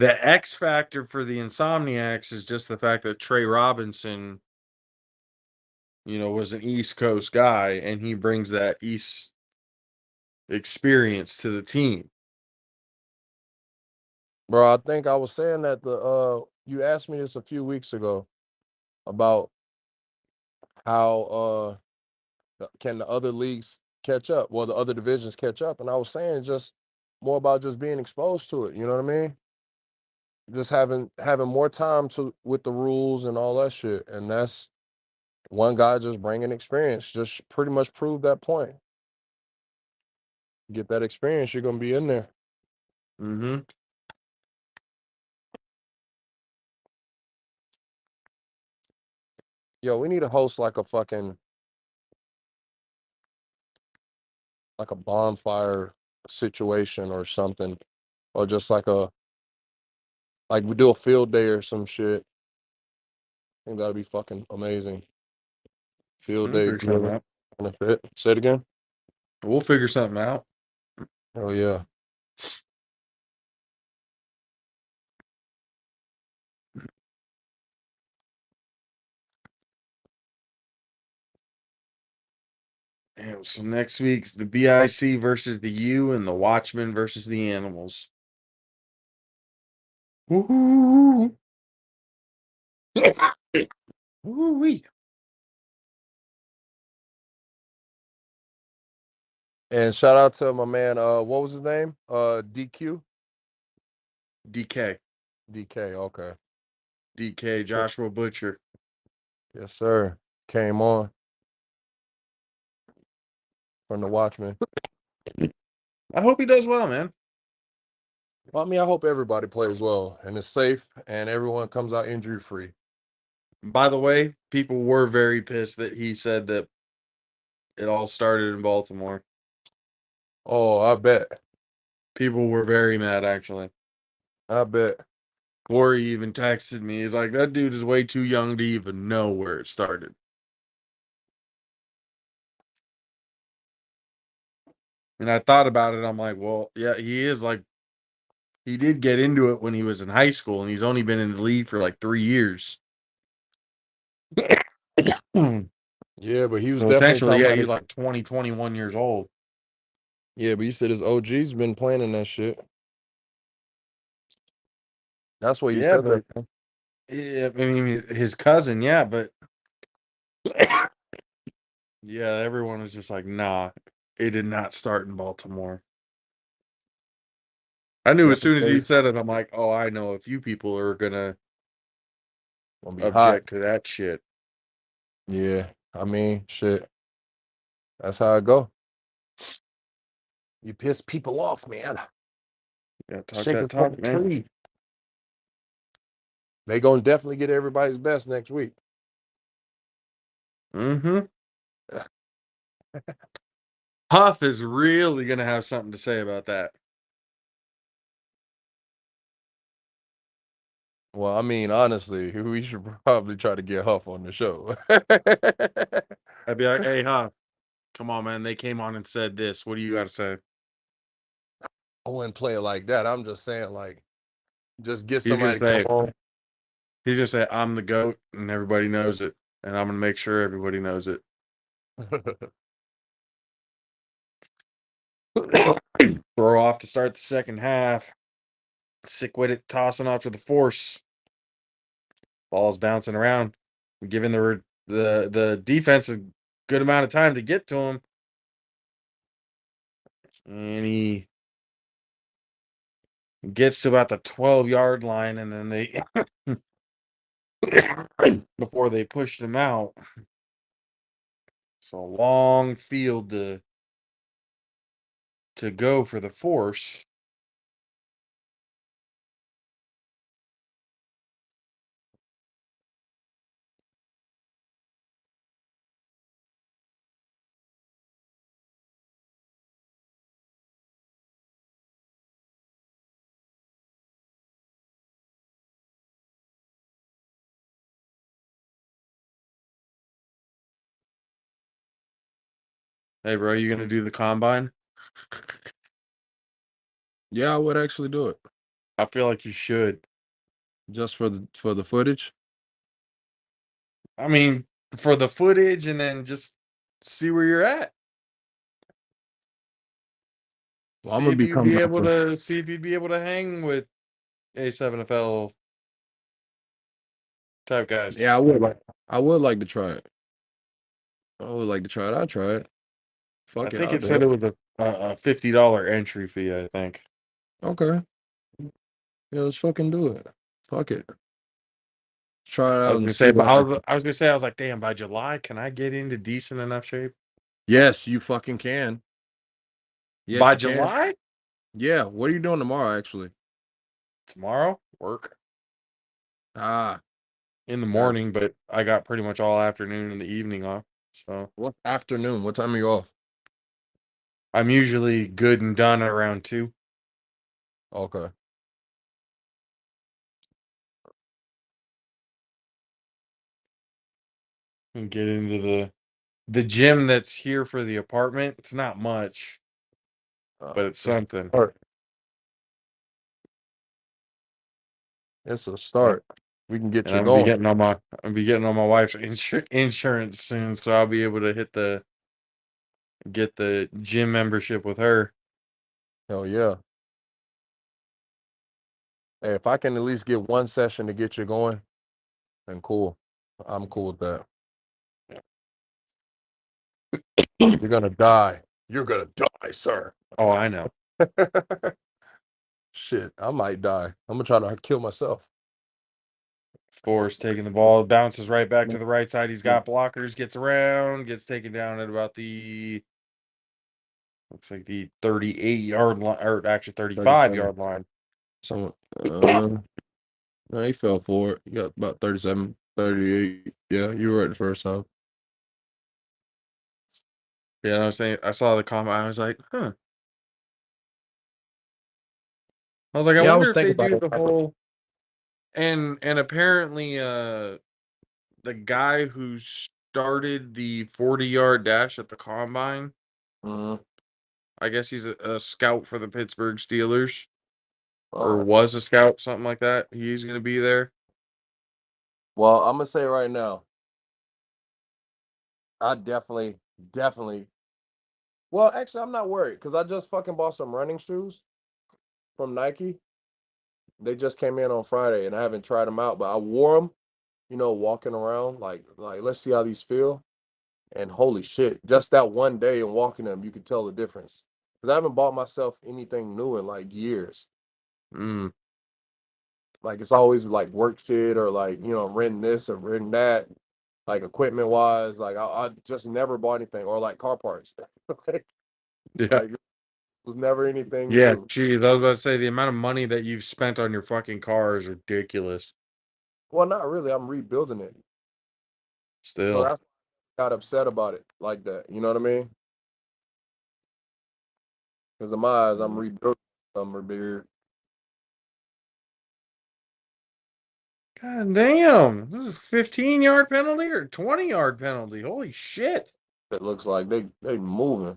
A: X factor for the Insomniacs is just the fact that Trey Robinson, you know, was an East Coast guy and he brings that East experience to the team.
D: Bro, I think I was saying that you asked me this a few weeks ago about how can the other leagues catch up? Well, the other divisions catch up, and I was saying just more about just being exposed to it. You know what I mean? Just having more time to with the rules and all that shit, and that's one guy just bringing experience. Just pretty much prove that point. Get that experience, you're gonna be in there.
A: Mm-hmm.
D: Yo, we need to host like a fucking like a bonfire situation or something, or just like we do a field day or some shit. I think that'd be fucking amazing. Field
A: We'll
D: day
A: figure something
D: grilling
A: out.
D: benefit. Say it again.
A: We'll figure something out.
D: Oh yeah.
A: Yeah, so next week's the BIC versus the U and the Watchmen versus the Animals. Woo-hoo. Woo-wee.
D: And shout out to my man. What was his name? DQ.
A: DK.
D: DK. Okay.
A: DK, Joshua Butcher.
D: Yes, sir. Came on from the Watchmen.
A: I hope he does well, man.
D: Well, I mean, I hope everybody plays well and is safe, and everyone comes out injury free.
A: By the way, people were very pissed that he said that it all started in Baltimore.
D: Oh, I bet.
A: People were very mad, actually.
D: I bet.
A: Corey even texted me. He's like, that dude is way too young to even know where it started. And I thought about it. I'm like, well, yeah, he is like, he did get into it when he was in high school, and he's only been in the league for like 3 years. So
D: Yeah, but he was definitely
A: essentially,
D: talking
A: yeah,
D: about
A: he's
D: it.
A: like 20, 21 years old.
D: Yeah, but you said his OG's been playing in that shit. That's what you
A: Yeah,
D: said that.
A: but yeah, I mean, his cousin, yeah, but yeah, everyone was just like, nah, it did not start in Baltimore. I knew as soon as he said it, I'm like, oh, I know a few people are gonna
D: Gonna be hot.
A: object to that shit.
D: Yeah, I mean, shit. That's how it go. You piss people off, man.
A: Yeah, talk
D: Shake
A: that
D: it from
A: talk,
D: the
A: man.
D: tree. They gonna definitely get everybody's best next week.
A: Mm-hmm. Huff is really gonna have something to say about that.
D: Well, I mean, honestly, we should probably try to get Huff on the show.
A: I'd be like, hey, Huff, come on, man. They came on and said this. What do you got to say?
D: I wouldn't play it like that. I'm just saying, like, just get
A: He's gonna
D: somebody to come
A: say,
D: on.
A: he's gonna say, I'm the GOAT, and everybody knows it, and I'm gonna make sure everybody knows it. Throw off to start the second half. Sickwidit tossing off to the Force. Ball's bouncing around. giving the defense a good amount of time to get to him. And he gets to about the 12-yard line, and then they before they pushed him out. So a long field to go for the force. Hey, bro, you gonna do the combine?
D: Yeah, I would actually do it
A: I feel like you should.
D: just for the footage.
A: I mean, for the footage, and then just see where you're at.
D: Well, I'm
A: See
D: gonna
A: if
D: be
A: you'd
D: coming
A: be
D: out
A: able
D: to.
A: to hang with A7FL type guys.
D: Yeah, I would like. I would like to try it. I would like to try it. I'll try it.
A: I
D: Fuck it,
A: think
D: I'll
A: it
D: do
A: said
D: it.
A: it was a $50 entry fee, I think.
D: Okay. Yeah, let's fucking do it. Fuck it. Try it
A: I
D: out
A: was
D: and
A: gonna
D: see
A: say, but
D: what happens.
A: I was like, damn, by July, can I get into decent enough shape?
D: Yes, you fucking can. Yes,
A: By
D: you can.
A: July?
D: Yeah. What are you doing tomorrow, actually?
A: Tomorrow? Work
D: Ah,
A: in the
D: got it.
A: morning, but I got pretty much all afternoon and the evening off. So
D: What afternoon? What time are you off?
A: I'm usually good and done at around 2.
D: Okay.
A: And get into the gym that's here for the apartment. It's not much, but it's
D: It's a
A: something.
D: start. It's a
A: Yeah.
D: start. We can get
A: And
D: you going.
A: I'll be getting on my wife's insurance soon, so I'll be able to get the gym membership with her.
D: Hell yeah. Hey, if I can at least get one session to get you going, then cool. I'm cool with that. You're gonna die. You're gonna die, sir.
A: Oh, I know.
D: Shit, I might die. I'm gonna try to kill myself.
A: Force taking the ball, bounces right back to the right side. He's got blockers, gets around, gets taken down at about the looks like the 38-yard line, or actually 35-yard line.
D: Someone, no, he fell for it. He got about 37, 38. Yeah, you were right the first time.
A: Yeah, I was saying, I saw the comment. I was like, huh. I was like, I
D: Yeah, I
A: wonder
D: was
A: if
D: thinking
A: they
D: about
A: do
D: it.
A: the whole and apparently the guy who started the 40-yard dash at the combine,
D: Mhm.
A: I guess he's a scout for the Pittsburgh Steelers, or
D: Alright.
A: was a scout, something like that. He's gonna be there.
D: Well, I'm gonna say right now, I definitely. Well, actually, I'm not worried because I just fucking bought some running shoes from Nike. They just came in on Friday, and I haven't tried them out, but I wore them. Walking around like let's see how these feel. And holy shit, just that one day and walking them, you could tell the difference. Because I haven't bought myself anything new in like years.
A: Mm,
D: Like it's always like work shit or like renting this or renting that, like equipment wise. Like I just never bought anything or like car parts.
A: yeah.
D: Like it was never anything
A: Yeah,
D: new.
A: geez, I was about to say the amount of money that you've spent on your fucking car is ridiculous.
D: Well, not really. I'm rebuilding it, so
A: Still.
D: that's why I got upset about it like that. You know what I mean? Because in my eyes, I'm rebuilding something bigger.
A: God damn. This is a 15-yard penalty or 20-yard penalty. Holy shit.
D: It looks like they moving.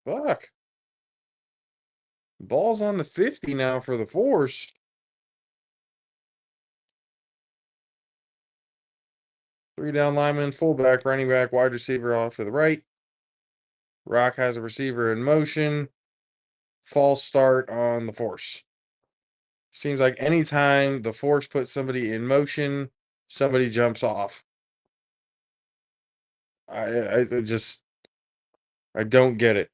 A: Fuck. Ball's on the 50 now for the Force. Three down lineman, fullback, running back, wide receiver off to the right. Rock has a receiver in motion. False start on the Force. Seems like anytime the Force puts somebody in motion, Somebody jumps off. I just I don't get it.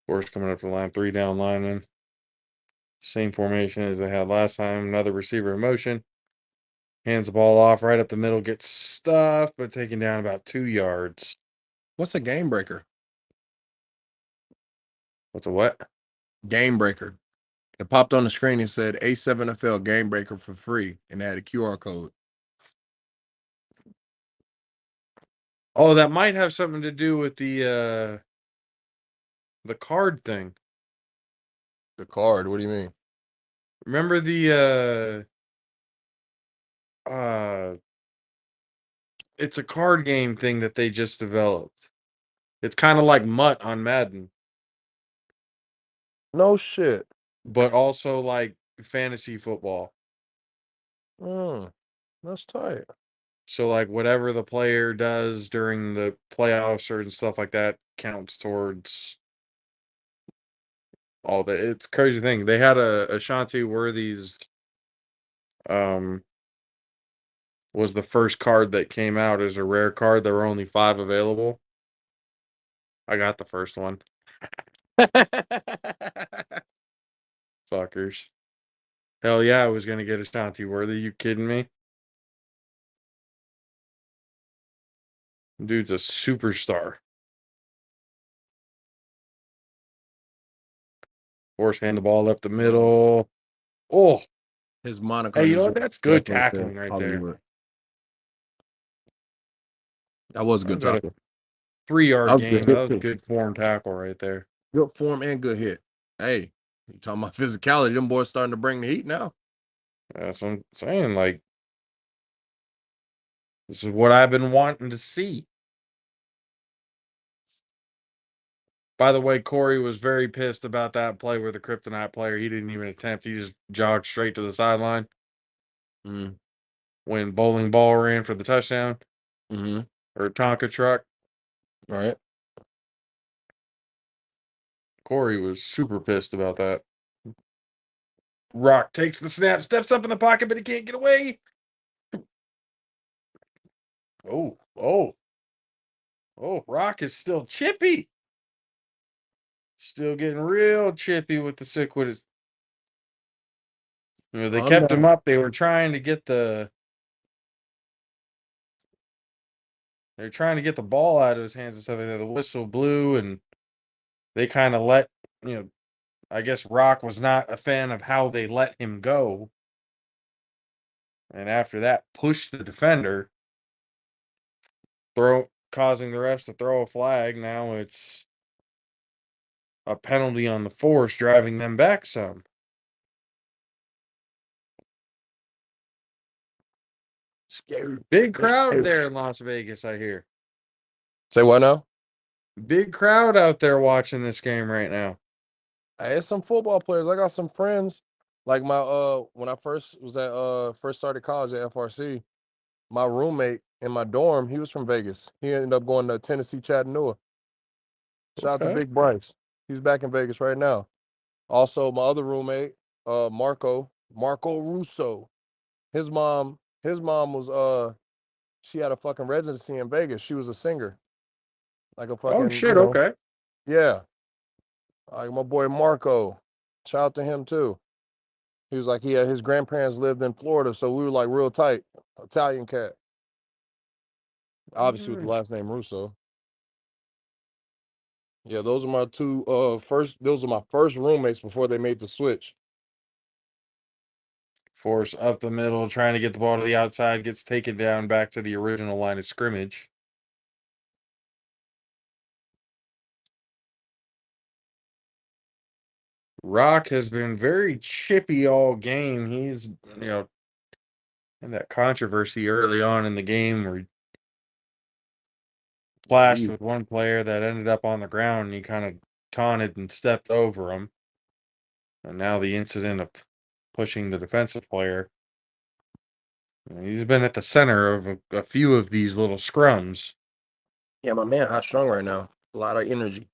A: Force coming up for line 3 down lineman. Same formation as they had last time. Another receiver in motion. Hands the ball off right up the middle. Gets stuffed, but taken down about 2 yards.
D: What's a game breaker?
A: What's a what?
D: Game breaker. It popped on the screen and said A7FL game breaker for free, and it had a QR code.
A: Oh, that might have something to do with the card thing.
D: The card. What do you mean?
A: Remember the it's a card game thing that they just developed. It's kind of like Mutt on Madden,
D: No shit.
A: but also like fantasy football.
D: That's tight.
A: So like whatever the player does during the playoffs or stuff like that counts towards all that. It's a crazy thing. They had a Ashanti Worthy's was the first card that came out as a rare card. There were only 5 available. I got the first one. Fuckers. Hell yeah, I was gonna get Ashanti Worthy. You kidding me? Dude's a superstar. Force hand the ball up the middle. Oh,
D: His moniker.
A: hey, you
D: in
A: know
D: his
A: what? That's good
D: definitely said
A: tackling right there.
D: Hollywood. That was a good
A: That was
D: tackle.
A: a 3-yard
D: That was a
A: game.
D: good
A: That
D: hit
A: was a
D: too.
A: good form tackle right there.
D: Good form and good hit. Hey, you talking about physicality? Them boys starting to bring the heat now.
A: That's what I'm saying. Like, this is what I've been wanting to see. By the way, Corey was very pissed about that play where the Kryptonite player, he didn't even attempt. He just jogged straight to the sideline when Bowling Ball ran for the touchdown or Tonka truck.
D: Right.
A: Corey was super pissed about that. Rock takes the snap, steps up in the pocket, but he can't get away. Oh, Rock is still chippy. Still getting real chippy with the Sickwidit. You know, they
D: Calm
A: kept him
D: down.
A: up. They were trying to get the ball out of his hands and stuff like that. The whistle blew, and they kind of let, I guess Rock was not a fan of how they let him go. And after that, pushed the defender, causing the refs to throw a flag. Now it's a penalty on the Force, driving them back some.
D: Scary.
A: Big crowd there in Las Vegas, I hear.
D: Say what now?
A: Big crowd out there watching this game right now.
D: Hey, it's some football players. I got some friends. Like my when I first was at first started college at FRC, my roommate in my dorm, he was from Vegas. He ended up going to Tennessee, Chattanooga. Shout out to
A: Okay.
D: Big Bryce. He's back in Vegas right now. Also, my other roommate, Marco Russo. His mom was she had a fucking residency in Vegas. She was a singer. Like a
A: Oh
D: fucking,
A: shit, okay.
D: yeah. Like my boy Marco. Shout out to him too. He was like, his grandparents lived in Florida, so we were like real tight. Italian cat. Obviously with the last name Russo. Yeah, those are my first roommates before they made the switch.
A: Force up the middle, trying to get the ball to the outside, gets taken down back to the original line of scrimmage. Rock has been very chippy all game. He's, in that controversy early on in the game where he clashed with one player that ended up on the ground and he kind of taunted and stepped over him. And now the incident of pushing the defensive player. He's been at the center of a few of these little scrums.
D: Yeah, my man hot strong right now. A lot of energy.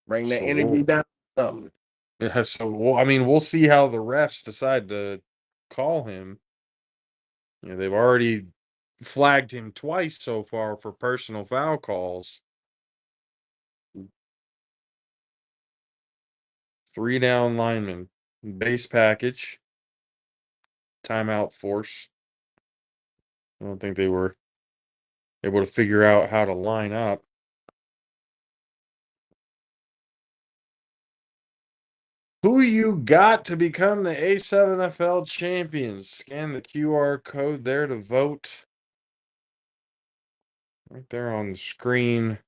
D: Bring that
A: So
D: energy down. Something.
A: Yeah, so we'll see how the refs decide to call him. They've already flagged him twice so far for personal foul calls. 3 down linemen, base package, timeout force. I don't think they were able to figure out how to line up. Who you got to become the A7FL champions? Scan the QR code there to vote. Right there on the screen.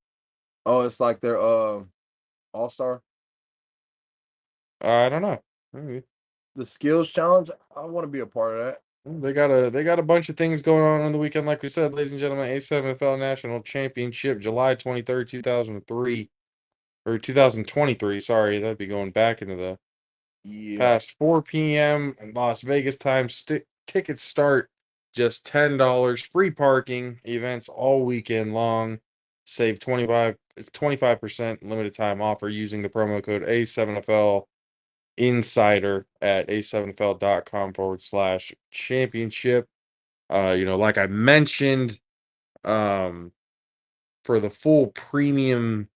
D: Oh, it's like their all-star.
A: I don't know. Maybe.
D: The skills challenge. I want to be a part of that.
A: They got a bunch of things going on the weekend, like we said, ladies and gentlemen. A7FL National Championship, July 23rd, 2003, or 2023. Sorry, that'd be going back into the past. 4 p.m. in Las Vegas time. Tickets start just $10. Free parking. Events all weekend long. Save 25% limited time offer using the promo code A7FL Insider at a7fl.com/championship. Like I mentioned, for the full premium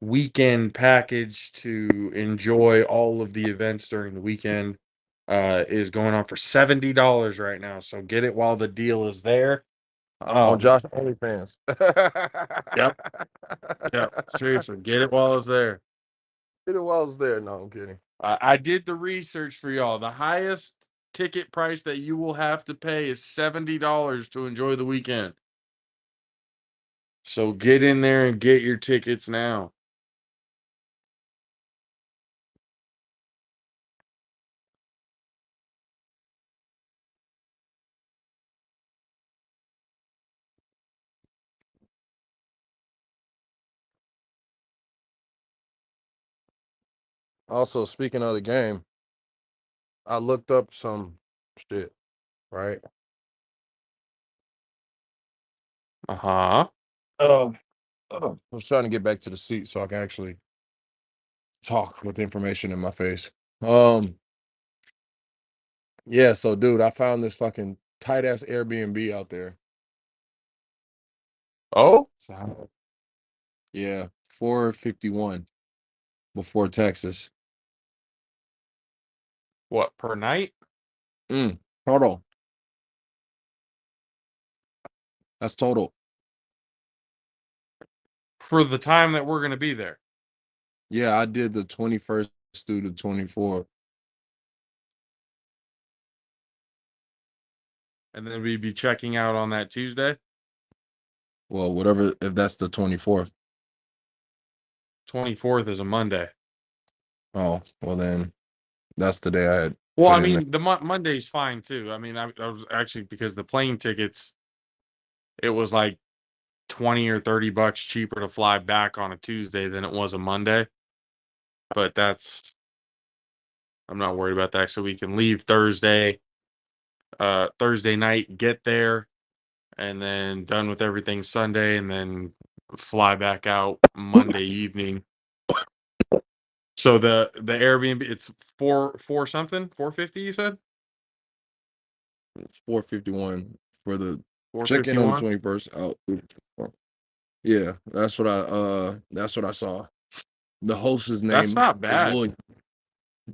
A: weekend package to enjoy all of the events during the weekend is going on for $70 right now. So get it while the deal is there.
D: On Josh OnlyFans.
A: Yep. Seriously, get it while it's there.
D: Get it while it's there. No, I'm kidding.
A: I did the research for y'all. The highest ticket price that you will have to pay is $70 to enjoy the weekend. So get in there and get your tickets now.
D: Also, speaking of the game, I looked up some shit, right?
A: Uh-huh.
D: I was trying to get back to the seat so I can actually talk with information in my face. Yeah, so dude, I found this fucking tight ass Airbnb out there.
A: Oh?
D: So, yeah, 451 before Texas.
A: What, per night?
D: Total. That's total.
A: For the time that we're going to be there.
D: Yeah, I did the 21st through the 24th.
A: And then we'd be checking out on that Tuesday.
D: Well, whatever, if that's the 24th.
A: 24th is a Monday.
D: Oh, well then that's the day I had.
A: Well,
D: put
A: I
D: in
A: mean, the Monday's fine too. I mean, I was actually, because the plane tickets, it was like 20 or 30 bucks cheaper to fly back on a Tuesday than it was a Monday. But I'm not worried about that. So we can leave Thursday night, get there, and then done with everything Sunday, and then fly back out Monday evening. So the Airbnb, it's four something, 450, you said?
D: 451 for the check-in on the
A: 451?
D: 21st. Oh, yeah, that's what I saw. The host's
A: That's
D: name
A: not
D: is
A: bad.
D: William.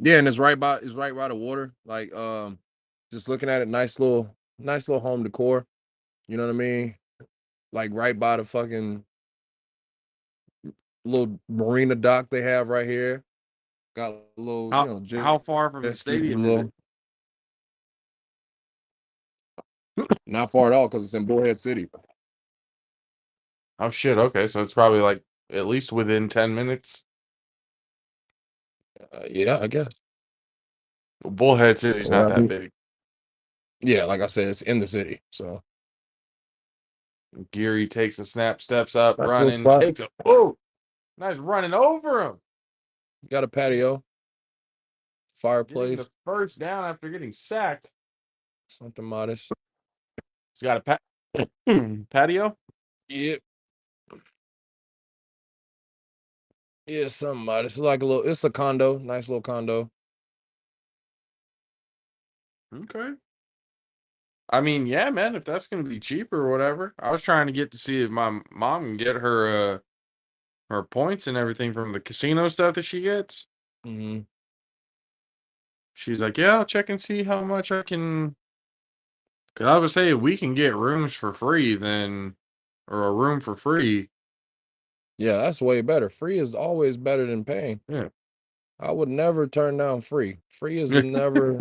D: Yeah, and it's right by the water. Like just looking at it, nice little home decor. You know what I mean? Like right by the fucking little marina dock they have right here. Got a little,
A: How far from the
D: jet ski,
A: stadium is it?
D: not far at all because it's in Bullhead City.
A: Oh shit, okay. So it's probably like at least within 10 minutes.
D: Yeah, I guess.
A: Bullhead City's not that big.
D: Yeah, like I said, it's in the city. So
A: Geary takes a snap, steps up,
D: nice little
A: running,
D: spot.
A: takes a nice running over him.
D: Got a patio,
A: Getting
D: fireplace,
A: the first down after getting sacked.
D: something modest.
A: He's got a patio.
D: Yep. Yeah, something modest. It's like a little. It's a condo, nice little condo.
A: Okay. I mean, yeah, man, if that's gonna be cheaper or whatever. I was trying to get to see if my mom can get her points and everything from the casino stuff that she gets.
D: Mm-hmm.
A: She's like, yeah, I'll check and see how much I can. Cause I would say if we can get rooms for free, then or a room for free.
D: Yeah, that's way better. Free is always better than paying.
A: Yeah.
D: I would never turn down free. Free is never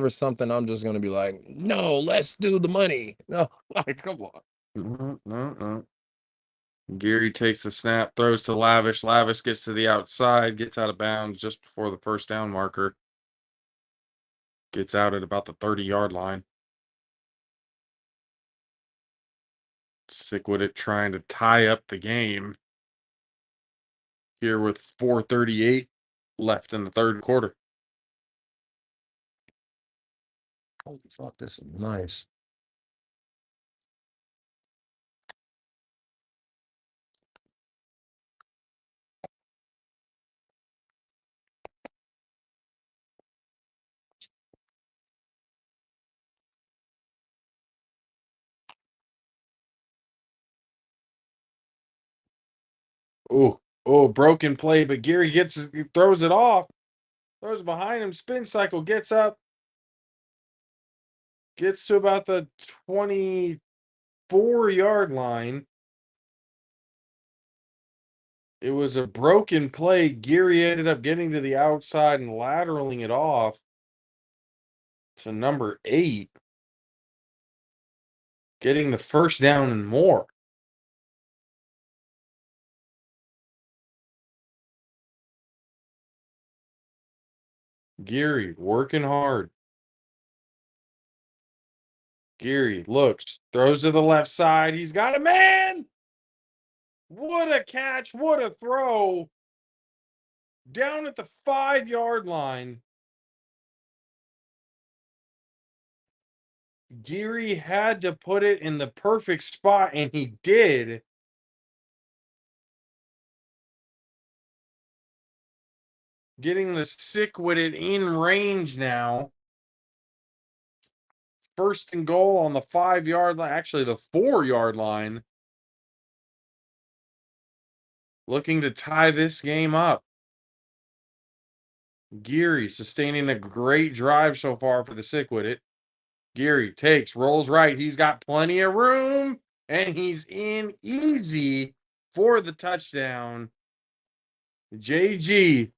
D: something I'm just gonna be like, no, let's do the money. No, like, come on.
A: No. Geary takes the snap, throws to Lavish. Lavish gets to the outside, gets out of bounds just before the first down marker. Gets out at about the 30-yard line. Sickwidit trying to tie up the game here with 4:38 left in the third quarter.
D: Holy fuck, this is nice.
A: Broken play, but Geary throws it off. Throws behind him, spin cycle, gets up. Gets to about the 24-yard line. It was a broken play. Geary ended up getting to the outside and lateraling it off to number 8. Getting the first down and more. Geary working hard. Geary looks, throws to the left side. He's got a man. What a catch. What a throw. Down at the 5-yard line. Geary had to put it in the perfect spot, and he did. Getting the Sickwidit in range now. First and goal on the 5-yard line, actually the 4-yard line. Looking to tie this game up. Geary sustaining a great drive so far for the Sickwidit. Geary takes, rolls right. He's got plenty of room, and he's in easy for the touchdown. JG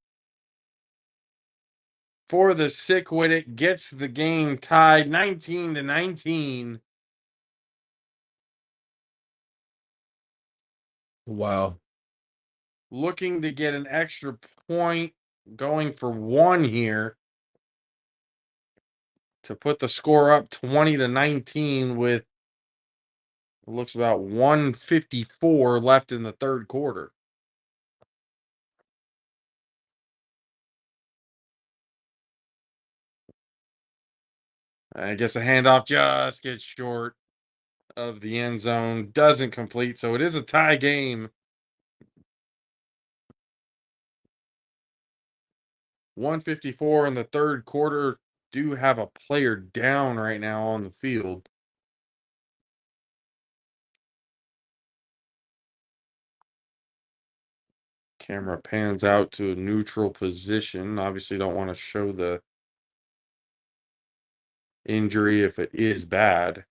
A: for the Sickwidit gets the game tied 19-19.
D: Wow.
A: Looking to get an extra point, going for 1 here to put the score up 20-19 with it looks about 1:54 left in the third quarter. I guess the handoff just gets short of the end zone, doesn't complete, so it is a tie game. 1:54 in the third quarter. Do have a player down right now on the field. Camera pans out to a neutral position. Obviously don't want to show the injury if it is bad.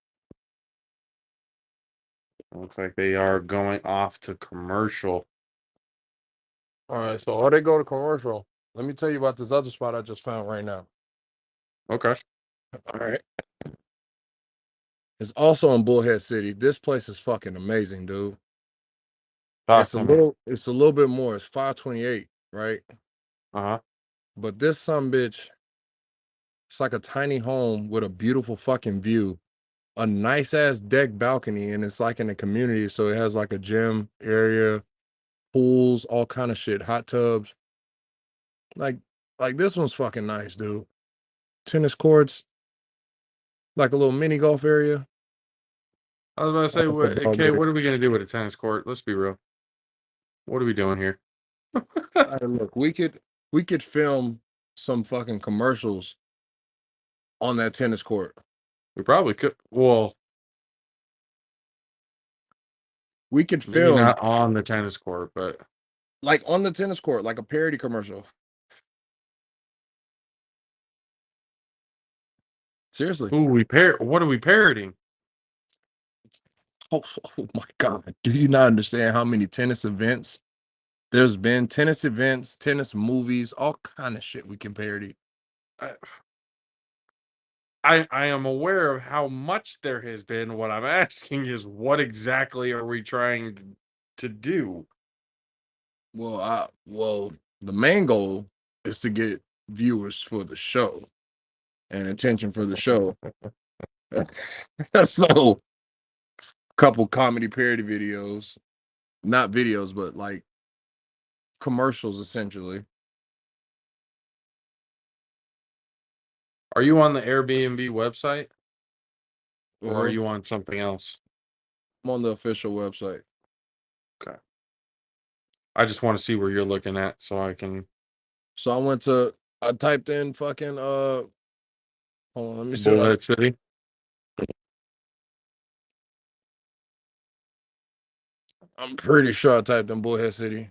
A: Looks like they are going off to commercial.
D: All right, so while they go to commercial, let me tell you about this other spot I just found right now.
A: Okay.
D: All right. It's also in Bullhead City. This place is fucking amazing, dude.
A: Talk to me.
D: It's a little bit more. It's 528, right?
A: Uh-huh.
D: But this some bitch, it's like a tiny home with a beautiful fucking view, a nice ass deck balcony, and it's like in a community, so it has like a gym area, pools, all kind of shit, hot tubs. Like, like this one's fucking nice, dude. Tennis courts, like a little mini golf area.
A: I was about to say,
D: Dog
A: okay,
D: days.
A: what are we gonna do with a tennis court? Let's be real. What are we doing here?
D: Hey, look, we could film some fucking commercials on that tennis court.
A: We probably could. Well,
D: We could
A: maybe
D: film
A: not on the tennis court, but
D: like on the tennis court, like a parody commercial. Seriously.
A: ooh, what are we parroting?
D: Oh, oh my God. Do you not understand how many tennis events there's been? Tennis events, tennis movies, all kind of shit we can parody.
A: I am aware of how much there has been. What I'm asking is, what exactly are we trying to do?
D: Well, the main goal is to get viewers for the show and attention for the show. So, couple comedy parody videos, not videos, but like commercials essentially.
A: Are you on the Airbnb website, or are
D: Mhm.
A: you on something else?
D: I'm on the official website.
A: Okay. I just want to see where you're looking at so I can.
D: So I typed in fucking hold on, let me see what
A: Bullhead City.
D: I'm pretty sure I typed in Bullhead City.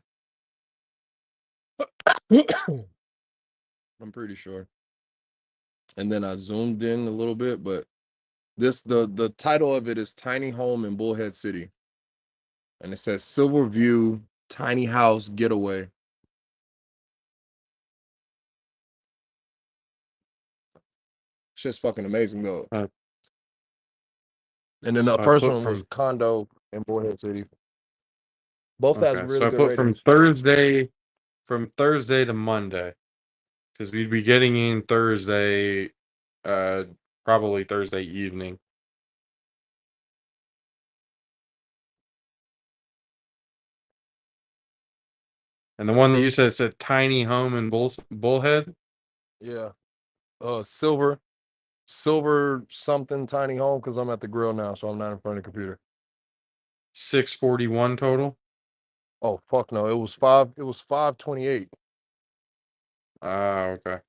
D: I'm pretty sure. And then I zoomed in a little bit, but the title of it is Tiny Home in Bullhead City. And it says Silverview Tiny House Getaway. Shit's fucking amazing though.
A: Uh,
D: And then the
A: so I
D: first
A: put
D: one was
A: from
D: Condo in Bullhead City. Both has
A: okay. So
D: really
A: I
D: good
A: put from
D: ratings.
A: Thursday to Monday, because we'd be getting in Thursday, uh, probably Thursday evening. And the one that you said tiny home in Bullhead,
D: Yeah. Silver something tiny home because I'm at the grill now, so I'm not in front of the computer.
A: 641 total.
D: Oh fuck no, it was 528.
A: Ah, okay.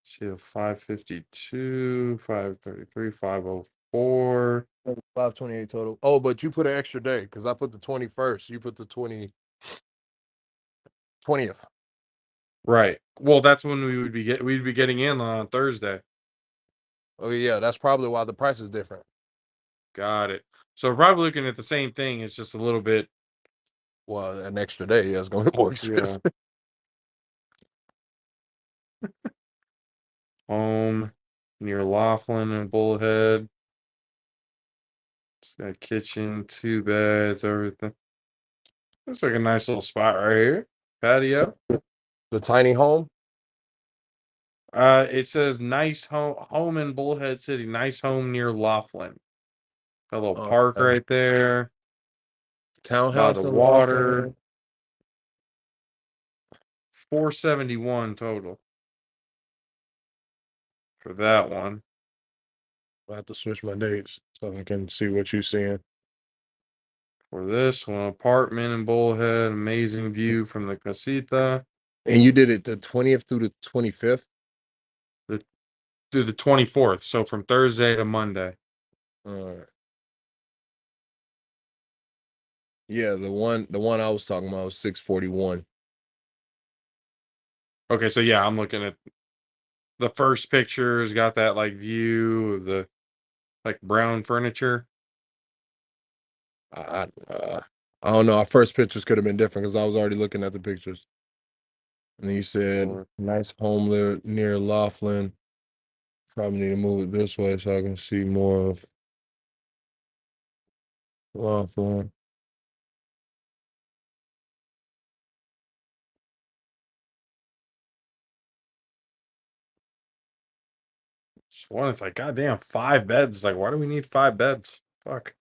A: See, 552, 533, 504.
D: 528 total. Oh, but you put an extra day because I put the 21st. You put the 20th.
A: Right. Well, that's when we'd be getting in on Thursday.
D: Oh yeah, that's probably why the price is different.
A: Got it. So we're probably looking at the same thing. It's just a little bit.
D: Well, an extra day, yeah, it's gonna be more
A: Yeah.
D: expensive.
A: Home near Laughlin and Bullhead. It's got a kitchen, 2 beds, everything. Looks like a nice little spot right here. Patio.
D: The tiny home.
A: It says nice home in Bullhead City. Nice home near Laughlin. Got a little park right there by the
D: Townhouse in
A: water.
D: Laughlin.
A: 471 total for that one.
D: I have to switch my dates so I can see what you're seeing.
A: For this one, apartment in Bullhead, amazing view from the casita.
D: And you did it the 20th through the 25th.
A: Through the 24th, so from Thursday to Monday.
D: All right. Yeah, the one I was talking about was 641.
A: Okay, so yeah, I'm looking at the first pictures, got that like view of the like brown furniture.
D: I don't know. Our first pictures could have been different because I was already looking at the pictures. And then you said
A: Or
D: nice home there near Laughlin. Probably need to move it this way so I can see more of Laughlin.
A: Just one, it's like, goddamn, 5 beds. Like, why do we need 5 beds? Fuck.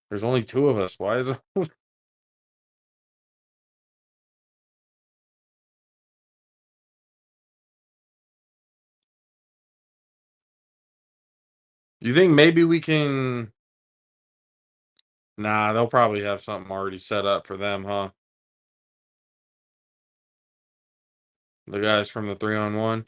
A: There's only 2 of us. Why is it? You think maybe we can? Nah, they'll probably have something already set up for them, huh? The guys from the 3-on-1.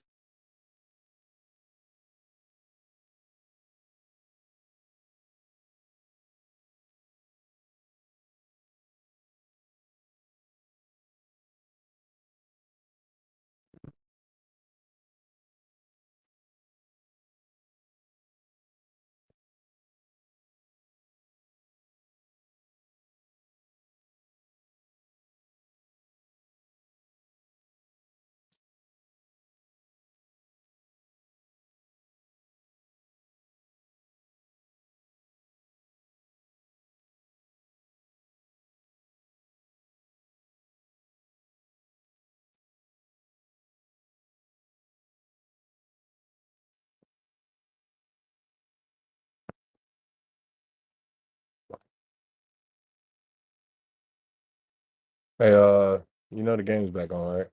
D: Hey, you know the game's back on, right?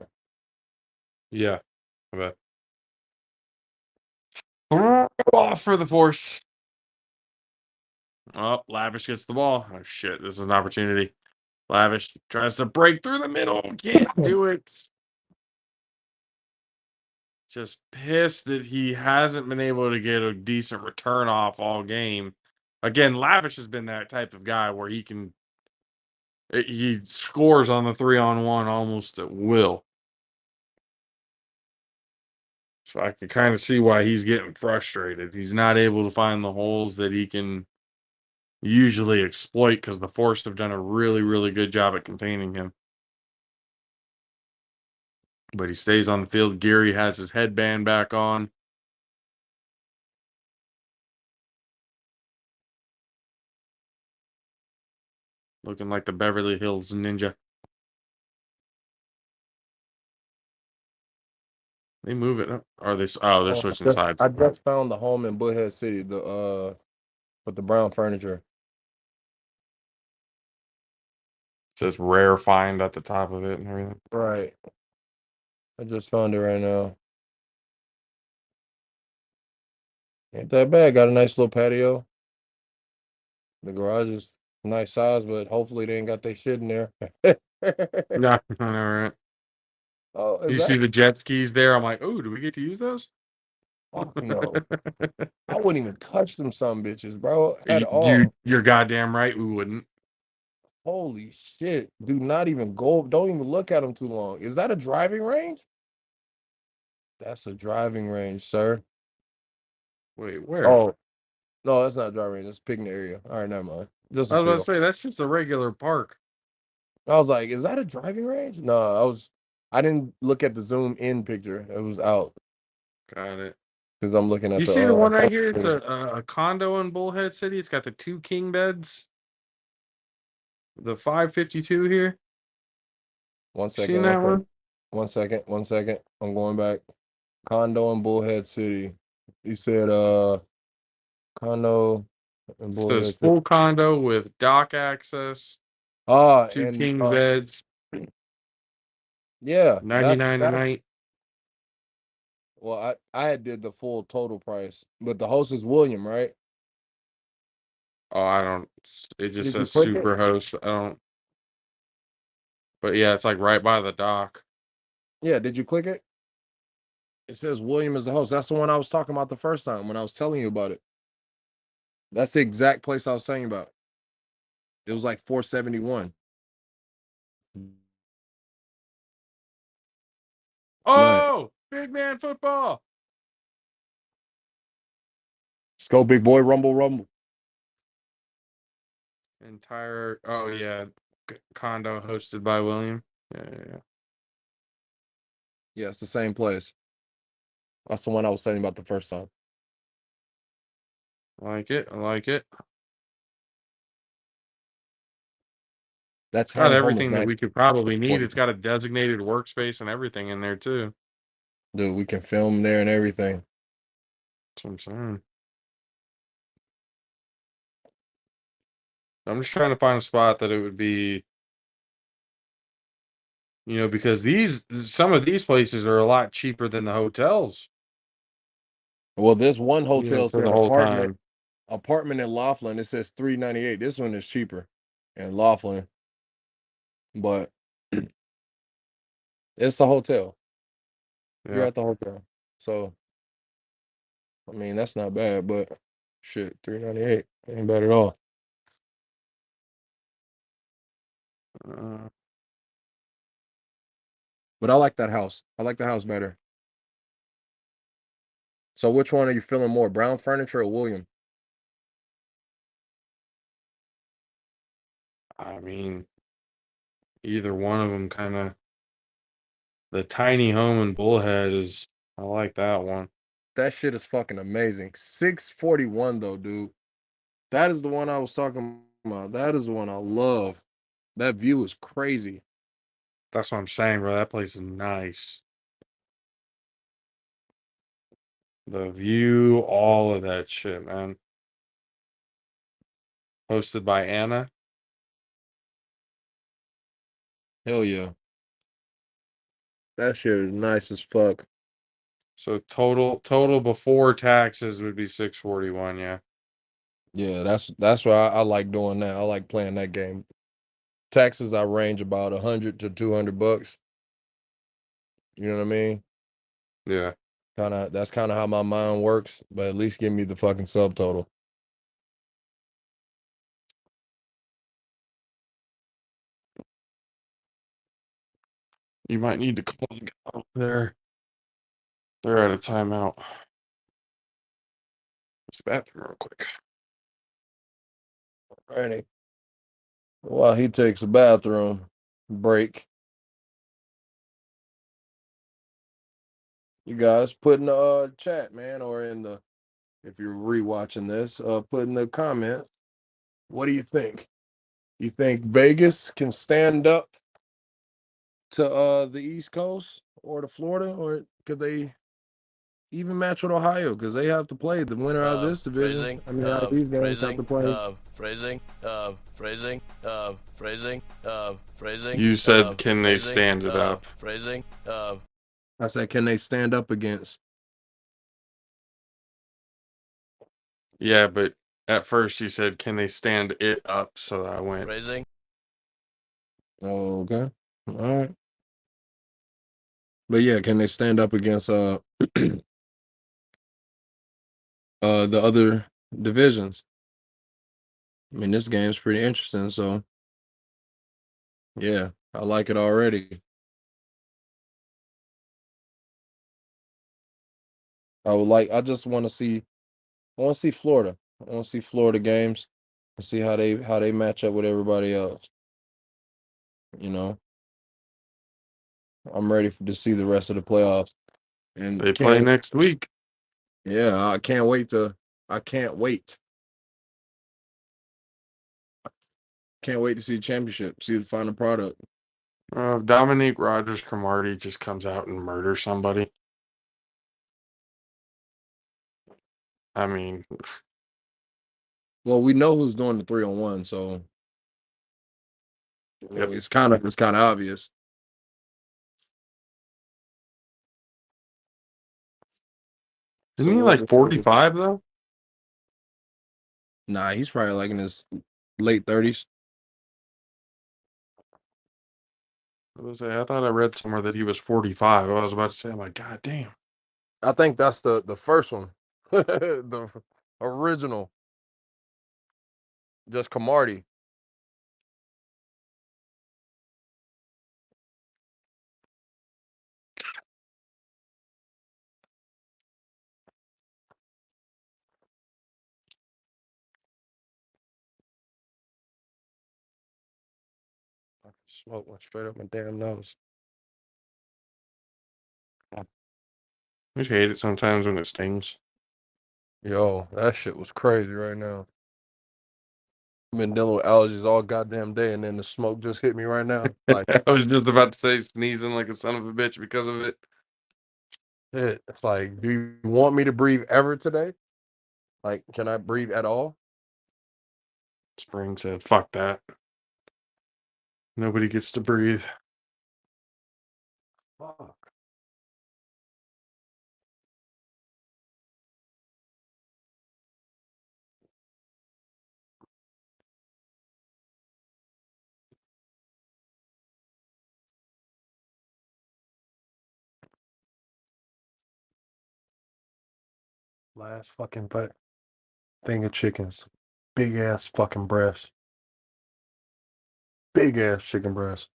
A: Yeah. I bet. Off for the force. Oh, Lavish gets the ball. Oh shit! This is an opportunity. Lavish tries to break through the middle. Can't do it. Just pissed that he hasn't been able to get a decent return off all game. Again, Lavish has been that type of guy where he scores on the 3-on-1 almost at will. So I can kind of see why he's getting frustrated. He's not able to find the holes that he can usually exploit because the Force have done a really, really good job at containing him. But he stays on the field. Gary has his headband back on. Looking like the Beverly Hills Ninja. They move it up. Are they? Oh, they're switching sides.
D: I just found the home in Bullhead City, with the brown furniture.
A: It says rare find at the top of it and everything.
D: Right. I just found it right now. Ain't that bad. Got a nice little patio. The garage is nice size, but hopefully they ain't got their shit in there.
A: No, all right.
D: Oh, is
A: You see
D: that?
A: the jet skis there? I'm like, oh, do we get to use those?
D: Fuck no. I wouldn't even touch them some bitches, bro, at all.
A: You're goddamn right. We wouldn't.
D: Holy shit. Do not even go. Don't even look at them too long. Is that a driving range? That's a driving range, sir.
A: Wait, where?
D: Oh, no, that's not a driving range. That's a picnic area. All right, never mind. Just
A: I
D: a
A: was about to
D: field.
A: say that's just a regular park.
D: I was like, is that a driving range? No, I didn't look at the zoom in picture. It was out
A: Got it.
D: because I'm looking at
A: You
D: the
A: see the one right here? It's a condo in Bullhead City. It's got the 2 king beds. The 552 here.
D: One
A: Seen
D: second,
A: that one?
D: one second. I'm going back. Condo in Bullhead City. You said condo in
A: It says
D: Bullhead City.
A: full condo with dock access, 2
D: And
A: king beds,
D: yeah, that's
A: 99 a night.
D: well, I did the full total price, but the host is William, right?
A: Oh, I don't. It just
D: Did you
A: says
D: click it?
A: super host. I don't. But yeah, it's like right by the dock.
D: Yeah, did you click it? It says William is the host. That's the one I was talking about the first time when I was telling you about it. That's the exact place I was saying about. It was like 471. Right.
A: Oh, big man football.
D: Let's go, big boy. Rumble, rumble.
A: Entire. Oh yeah, condo hosted by William. Yeah.
D: Yeah, it's the same place. That's the one I was saying about the first time.
A: I like it. I like it.
D: That
A: It's got
D: townhome is
A: everything that
D: nice.
A: we could probably need. It's got a designated workspace and everything in there too.
D: Dude, we can film there and everything.
A: That's what I'm saying. I'm just trying to find a spot that it would be, because some of these places are a lot cheaper than the hotels,
D: Well, this one hotel
A: for
D: said
A: the whole time.
D: apartment in Laughlin. It says $398. This one is cheaper in Laughlin, but it's the hotel. You're
A: Yeah.
D: at the hotel, so I mean that's not bad. But shit, $398 ain't bad at all.
A: Uh,
D: But I like that house. I like the house better. So which one are you feeling more, Brown Furniture or William?
A: I mean, either one of them kind of. The tiny home in Bullhead is. I like that one.
D: That shit is fucking amazing. 641 though, dude. That is the one I was talking about. That is the one I love. That view is crazy.
A: That's what I'm saying, bro. That place is nice. The view, all of that shit, man. Hosted by Anna.
D: Hell yeah. That shit is nice as fuck.
A: So total before taxes would be 641, yeah.
D: Yeah, that's why I like doing that. I like playing that game. Taxes I range about 100 to $200. You know what I mean?
A: Yeah.
D: That's kind of how my mind works. But at least give me the fucking subtotal.
A: You might need to call the guy over there. They're at a timeout. Use the bathroom real quick.
D: Alrighty. While he takes a bathroom break, you guys put in the chat, man, or in the if you're rewatching this, put in the comments. What do you think? You think Vegas can stand up to the East Coast or to Florida, or could they even match with Ohio? Because they have to play the winner out of this division. I mean, out of these games have to play.
A: You said, can they stand it up?
D: I said, can they stand up against?
A: Yeah, but at first you said, can they stand it up? So I went.
D: Oh, okay, all right. But yeah, can they stand up against the other divisions? I mean, this game's pretty interesting, so yeah, I like it already. I just want to see, I want to see Florida. I want to see Florida games and see how they match up with everybody else. You know, I'm ready to see the rest of the playoffs. And
A: They play next week.
D: yeah, I can't wait. Can't wait to see the championship, see the final product.
A: If Dominique Rodgers-Cromartie just comes out and murders somebody, I mean,
D: Well, we know who's doing the 3-on-1, so
A: Yep.
D: it's kind of obvious.
A: isn't
D: So
A: he
D: we'll
A: like
D: just see.
A: 45 though?
D: Nah, he's probably like in his late 30s.
A: I thought I read somewhere that he was 45. I was about to say, I'm like, God damn.
D: I think that's the first one, the original. Just Cromartie. I smoke went straight up my damn nose.
A: I just hate it sometimes when it stings.
D: Yo, that shit was crazy right now. I've been dealing with allergies all goddamn day, and then the smoke just hit me right now. Like,
A: I was just about to say sneezing like a son of a bitch because of it.
D: shit. It's like, do you want me to breathe ever today? Like, can I breathe at all?
A: Spring said, fuck that. Nobody gets to breathe.
D: Fuck. Last fucking thing of chickens. Big ass fucking breast. Big ass chicken breast.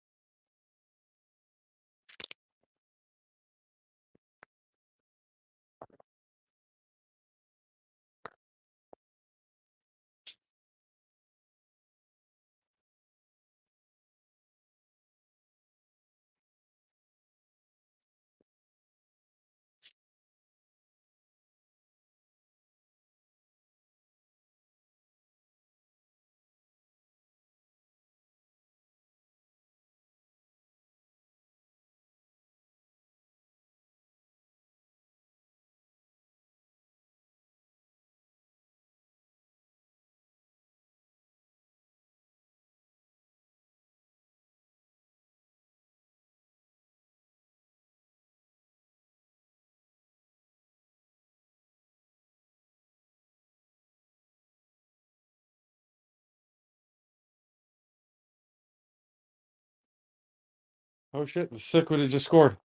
A: Oh shit, the Sickwidit just scored.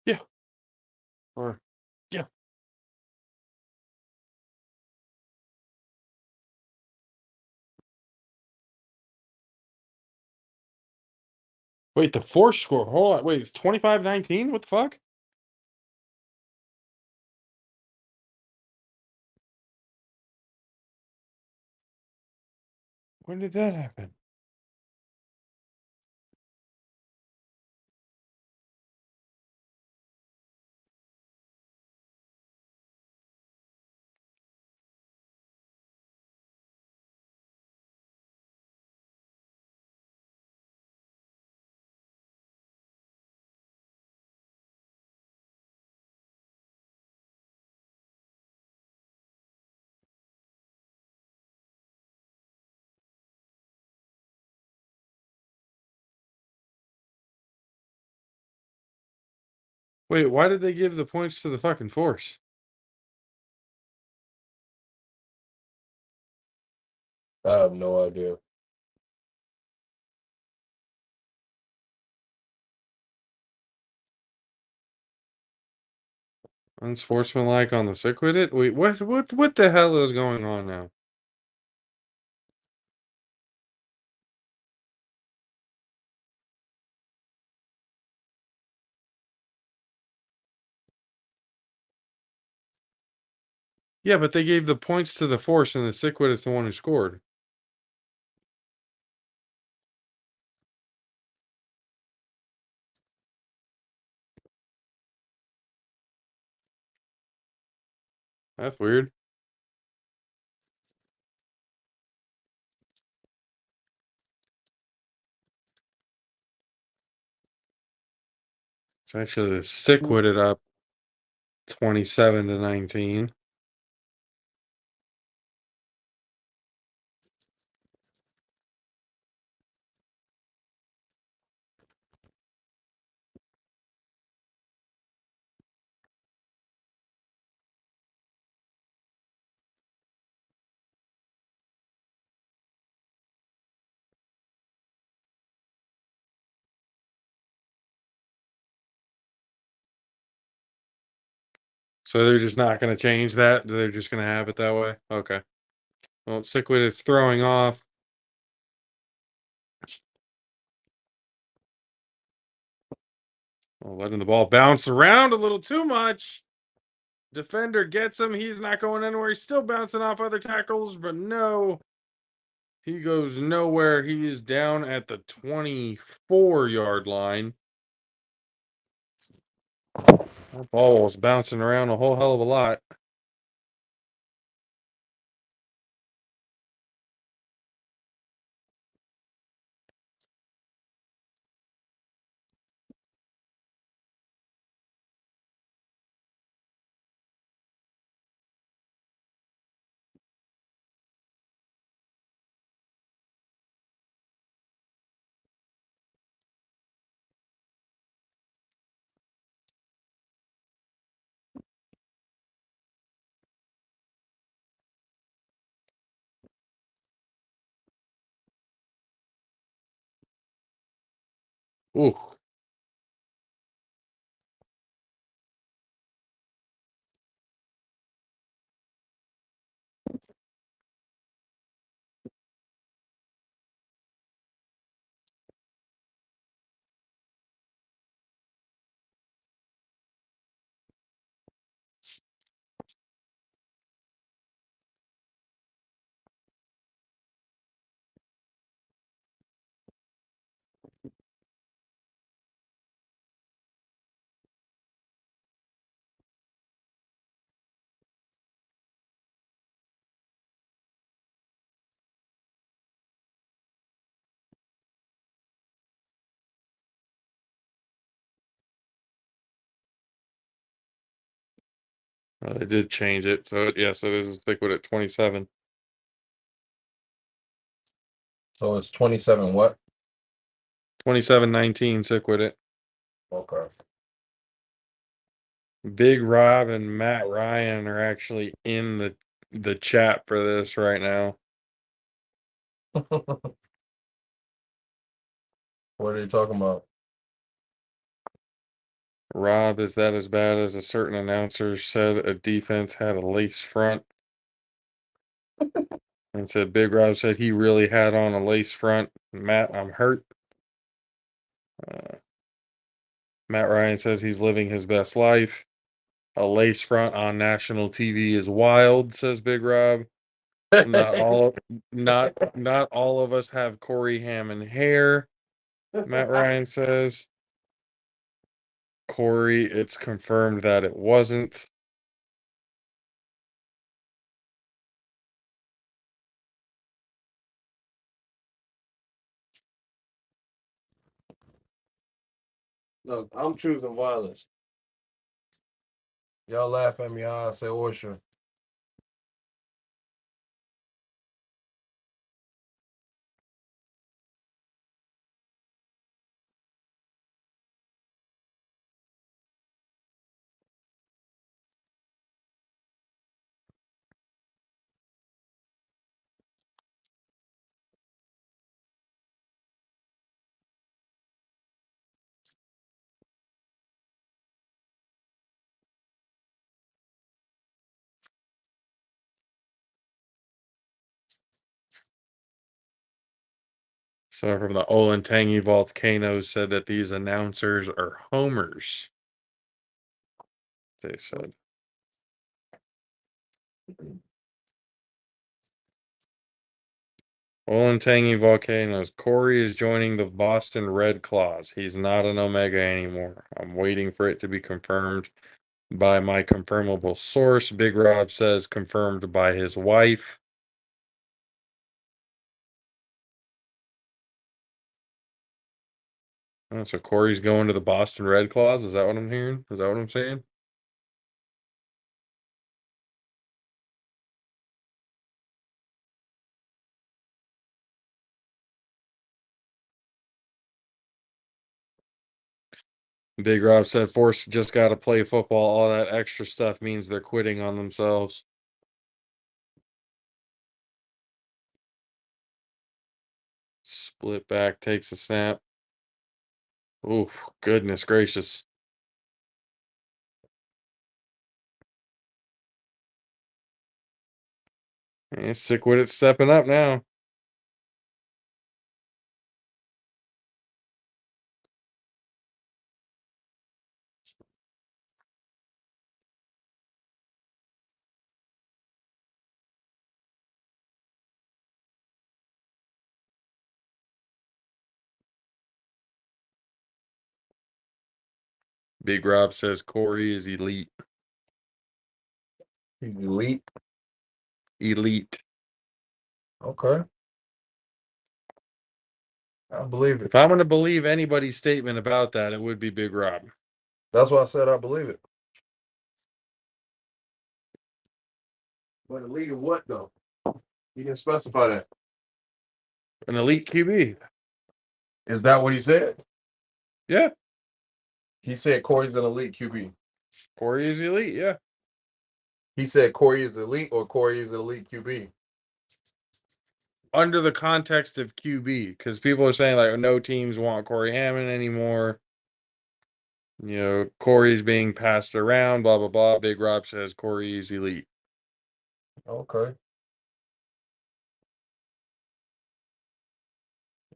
A: Yeah. Or, yeah. Wait, the force score. Hold on. Wait, it's 25-19? What the fuck? When did that happen? Wait, why did they give the points to the fucking force?
D: I have no idea.
A: Unsportsmanlike on the Sickwidit? Wait, what the hell is going on now? Yeah, but they gave the points to the force, and the Sickwidit's the one who scored. That's weird. It's actually the Sickwidit up 27-19. So they're just not going to change that? They're just going to have it that way? Okay. Well, Sickwidit's throwing off. Oh, letting the ball bounce around a little too much. Defender gets him. He's not going anywhere. He's still bouncing off other tackles, but no. He goes nowhere. He is down at the 24-yard line. That ball was bouncing around a whole hell of a lot. Ooh. They did change it. So, yeah, so this is Sickwidit 27.
D: So it's 27 what?
A: 2719 Sickwidit.
D: Okay.
A: Big Rob and Matt Ryan are actually in the chat for this right now.
D: What are you talking about?
A: Rob, is that as bad as a certain announcer said a defense had a lace front? And said Big Rob said he really had on a lace front. Matt, I'm hurt. Matt Ryan says he's living his best life. A lace front on national TV is wild, says Big Rob. Not all of us have Corey Hammond hair, Matt Ryan says. Corey, it's confirmed that it wasn't.
D: Look, I'm choosing violence. Y'all laugh at me, I say Orsha.
A: So from the Olentangy Volcanoes said that these announcers are homers. They said. Olentangy Volcanoes. Corey is joining the Boston Red Claws. He's not an Omega anymore. I'm waiting for it to be confirmed by my confirmable source. Big Rob says confirmed by his wife. Oh, so Corey's going to the Boston Red Claws? Is that what I'm hearing? Is that what I'm saying? Big Rob said Force just got to play football. All that extra stuff means they're quitting on themselves. Split back, takes a snap. Ooh, goodness gracious. Sickwidit stepping up now. Big Rob says Corey is elite.
D: He's elite.
A: Elite.
D: Okay. I believe it.
A: If I'm going to believe anybody's statement about that, it would be Big Rob.
D: That's why I said I believe it. But elite of what though? He didn't specify that.
A: An elite QB.
D: Is that what he said?
A: Yeah.
D: He said Corey's an elite QB.
A: Corey is elite, yeah.
D: He said Corey is elite or Corey is an elite QB.
A: under the context of QB, because people are saying like no teams want Corey Hammond anymore. You know, Corey's being passed around, blah blah blah. Big Rob says Corey is elite.
D: Okay.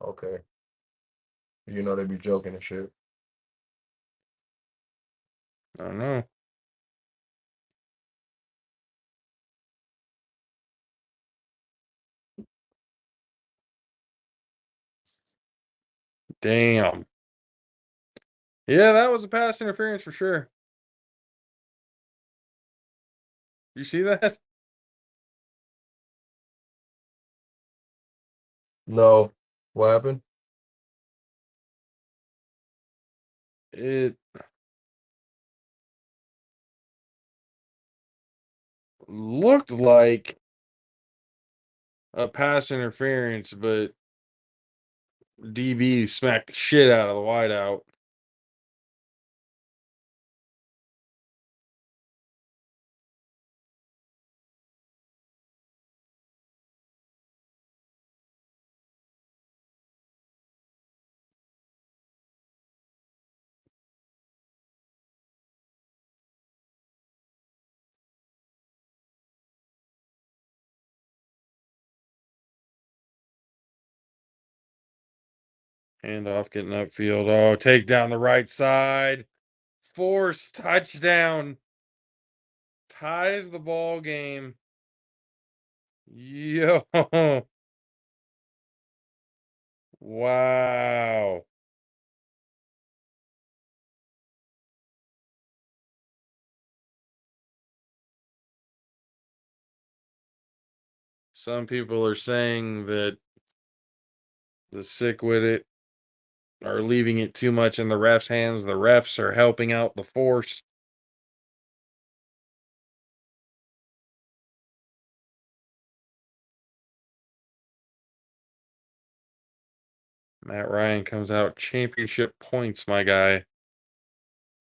D: Okay. You know they be joking and shit.
A: I don't know. Damn. Yeah, that was a pass interference for sure. You see that?
D: No. What happened?
A: It looked like a pass interference, but DB smacked the shit out of the wideout. Handoff getting upfield. Oh, take down the right side. Force touchdown. Ties the ball game. Yo. Wow. Some people are saying that the Sickwidit are leaving it too much in the refs' hands. The refs are helping out the force. Matt Ryan comes out championship points, my guy.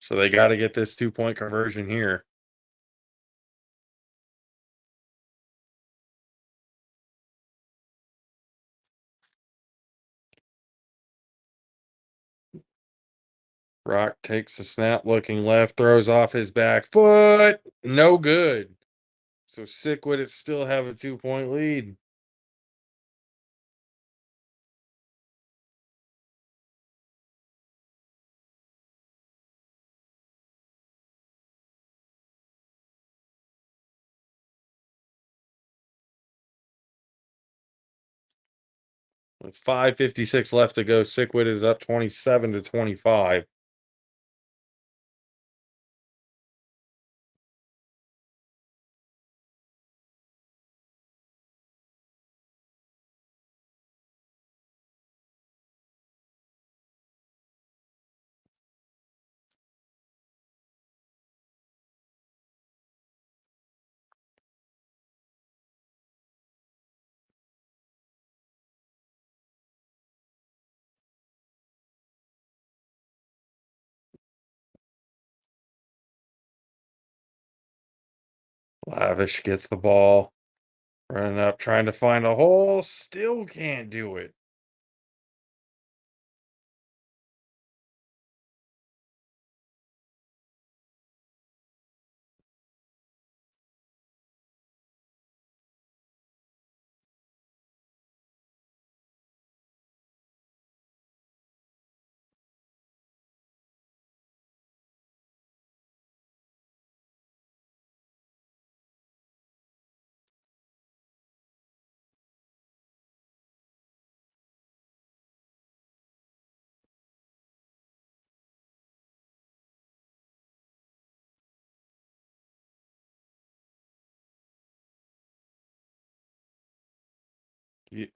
A: So they got to get this 2-point conversion here. Rock takes the snap, looking left, throws off his back foot. No good. So Sickwidit still have a 2-point lead. With 5:56 left to go, Sickwidit is up 27-25. Lavish gets the ball. Running up, trying to find a hole. Still can't do it.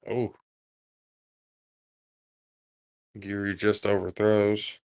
A: Oh. Geary just overthrows.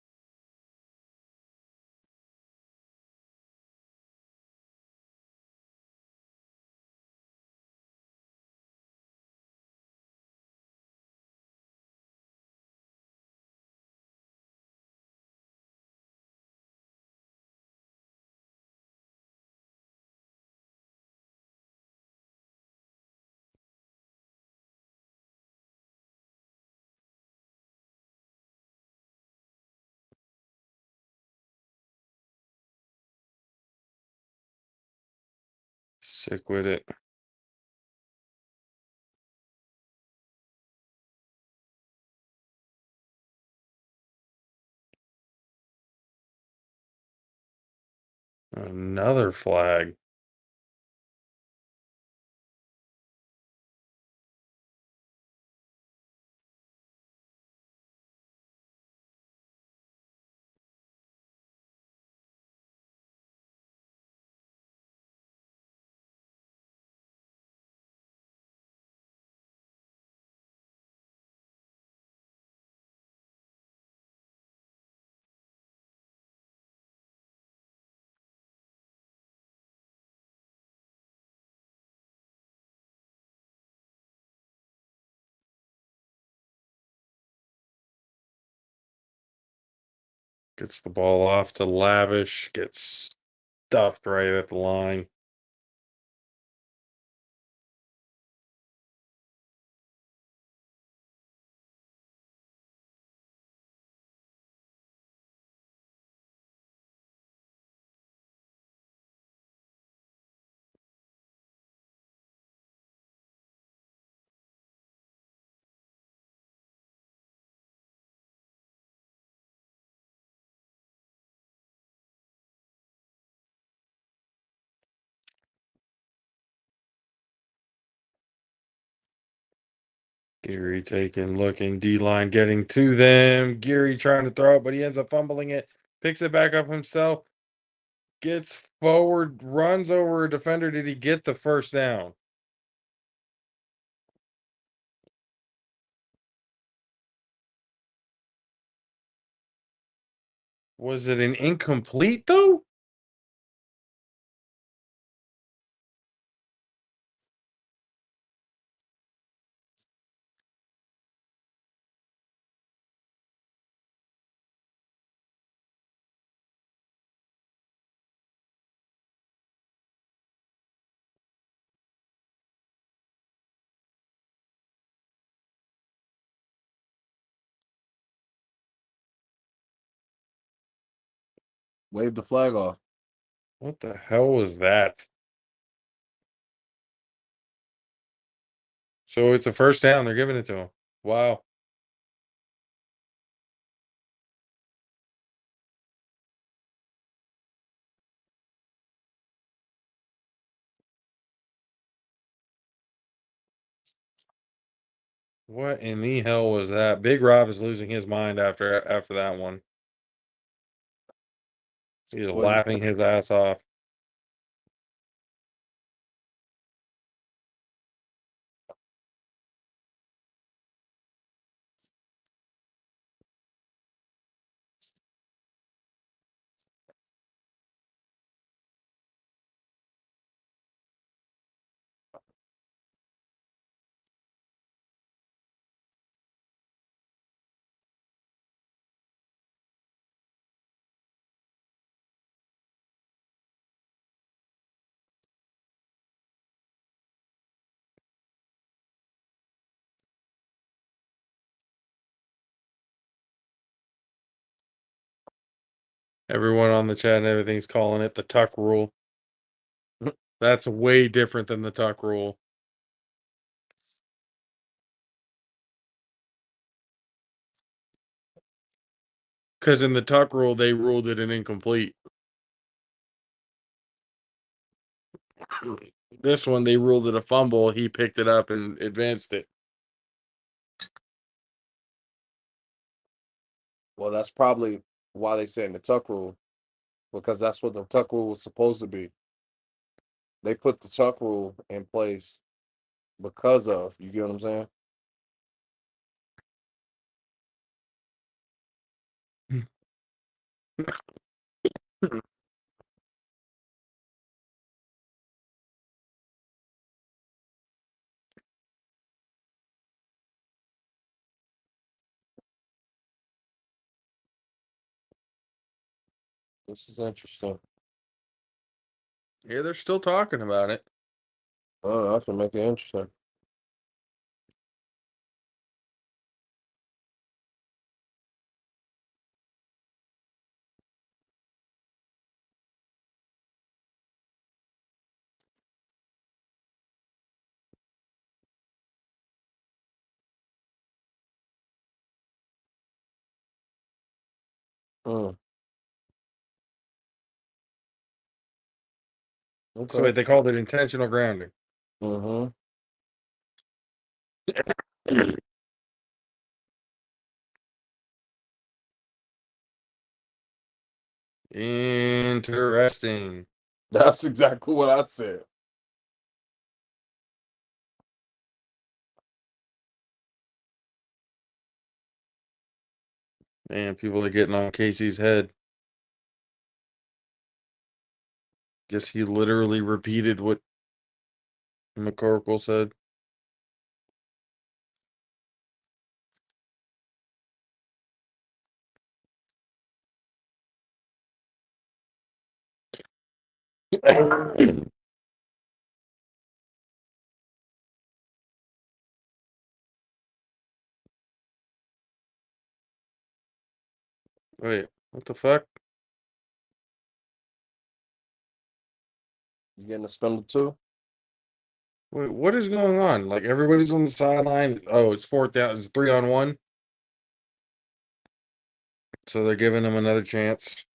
A: Sickwidit. Another flag. Gets the ball off to Lavish. Gets stuffed right at the line. Geary taking, looking, D-line getting to them. Geary trying to throw it, but he ends up fumbling it. Picks it back up himself. Gets forward, runs over a defender. Did he get the first down? Was it an incomplete, though?
D: Wave the flag off.
A: What the hell was that? So it's a first down. They're giving it to him. Wow. What in the hell was that? Big Rob is losing his mind after that one. He's laughing his ass off. Everyone on the chat and everything's calling it the tuck rule. That's way different than the tuck rule. Because in the tuck rule, they ruled it an incomplete. This one, they ruled it a fumble. He picked it up and advanced it.
D: Well, that's probably why they say in the tuck rule, because that's what the tuck rule was supposed to be. They put the tuck rule in place because of, you get what I'm saying? This is interesting.
A: Yeah, they're still talking about it.
D: Oh, that should make it interesting. Mm.
A: So
D: Okay.
A: wait, they called it intentional grounding.
D: Mm-hmm.
A: Interesting.
D: That's exactly what I said.
A: Man, people are getting on Casey's head. Guess he literally repeated what McCorkle said. Wait, what the fuck?
D: You getting a spindle too?
A: Wait, what is going on? Like everybody's on the sideline. Oh, it's fourth down. It's 3-on-1. So they're giving him another chance.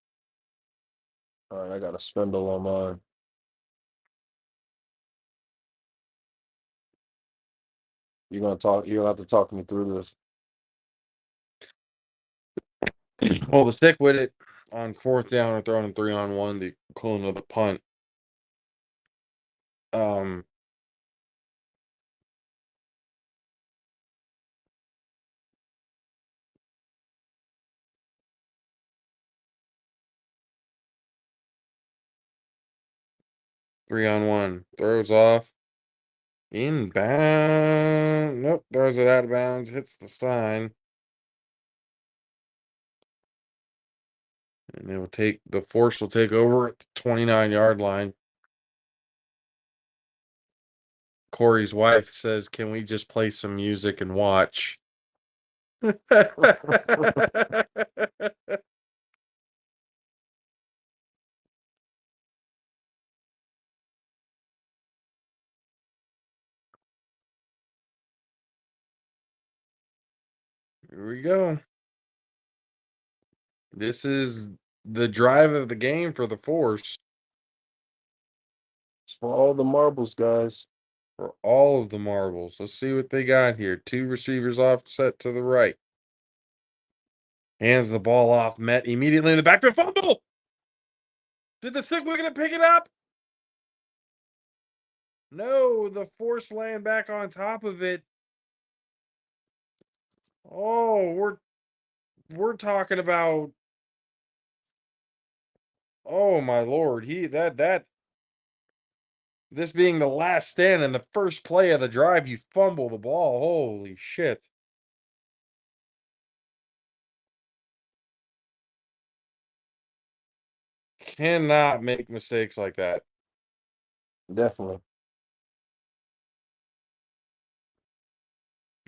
D: All right, I got a spindle on mine. You're gonna talk. You'll have to talk me through this.
A: Well, the stick with it on fourth down or throwing him 3-on-1, the equivalent of the punt. Um, 3-on-1 throws off. Inbound. Nope, throws it out of bounds. Hits the sign. And it will take the force will take over at the 29-yard line. Corey's wife says, "Can we just play some music and watch?" Here we go. This is the drive of the game for the force.
D: It's for all the marbles, guys.
A: For all of the marbles. Let's see what they got here. Two receivers offset to the right. Hands the ball off. Met immediately in the backfield. Fumble! Did the Sickwidit pick it up? No, the force land back on top of it. Oh, we're talking about. Oh my lord, this being the last stand and the first play of the drive, you fumble the ball. Holy shit. Cannot make mistakes like that.
D: Definitely.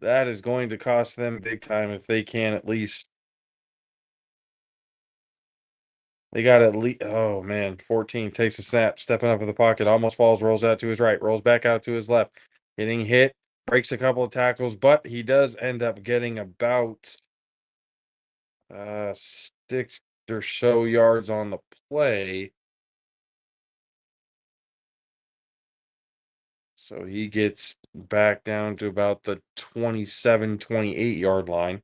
A: That is going to cost them big time if they can at least. They got at least. Oh man, 14 takes a snap, stepping up in the pocket, almost falls, rolls out to his right, rolls back out to his left, getting hit, breaks a couple of tackles, but he does end up getting about 6 or so yards on the play. So he gets back down to about the 27, 28-yard line.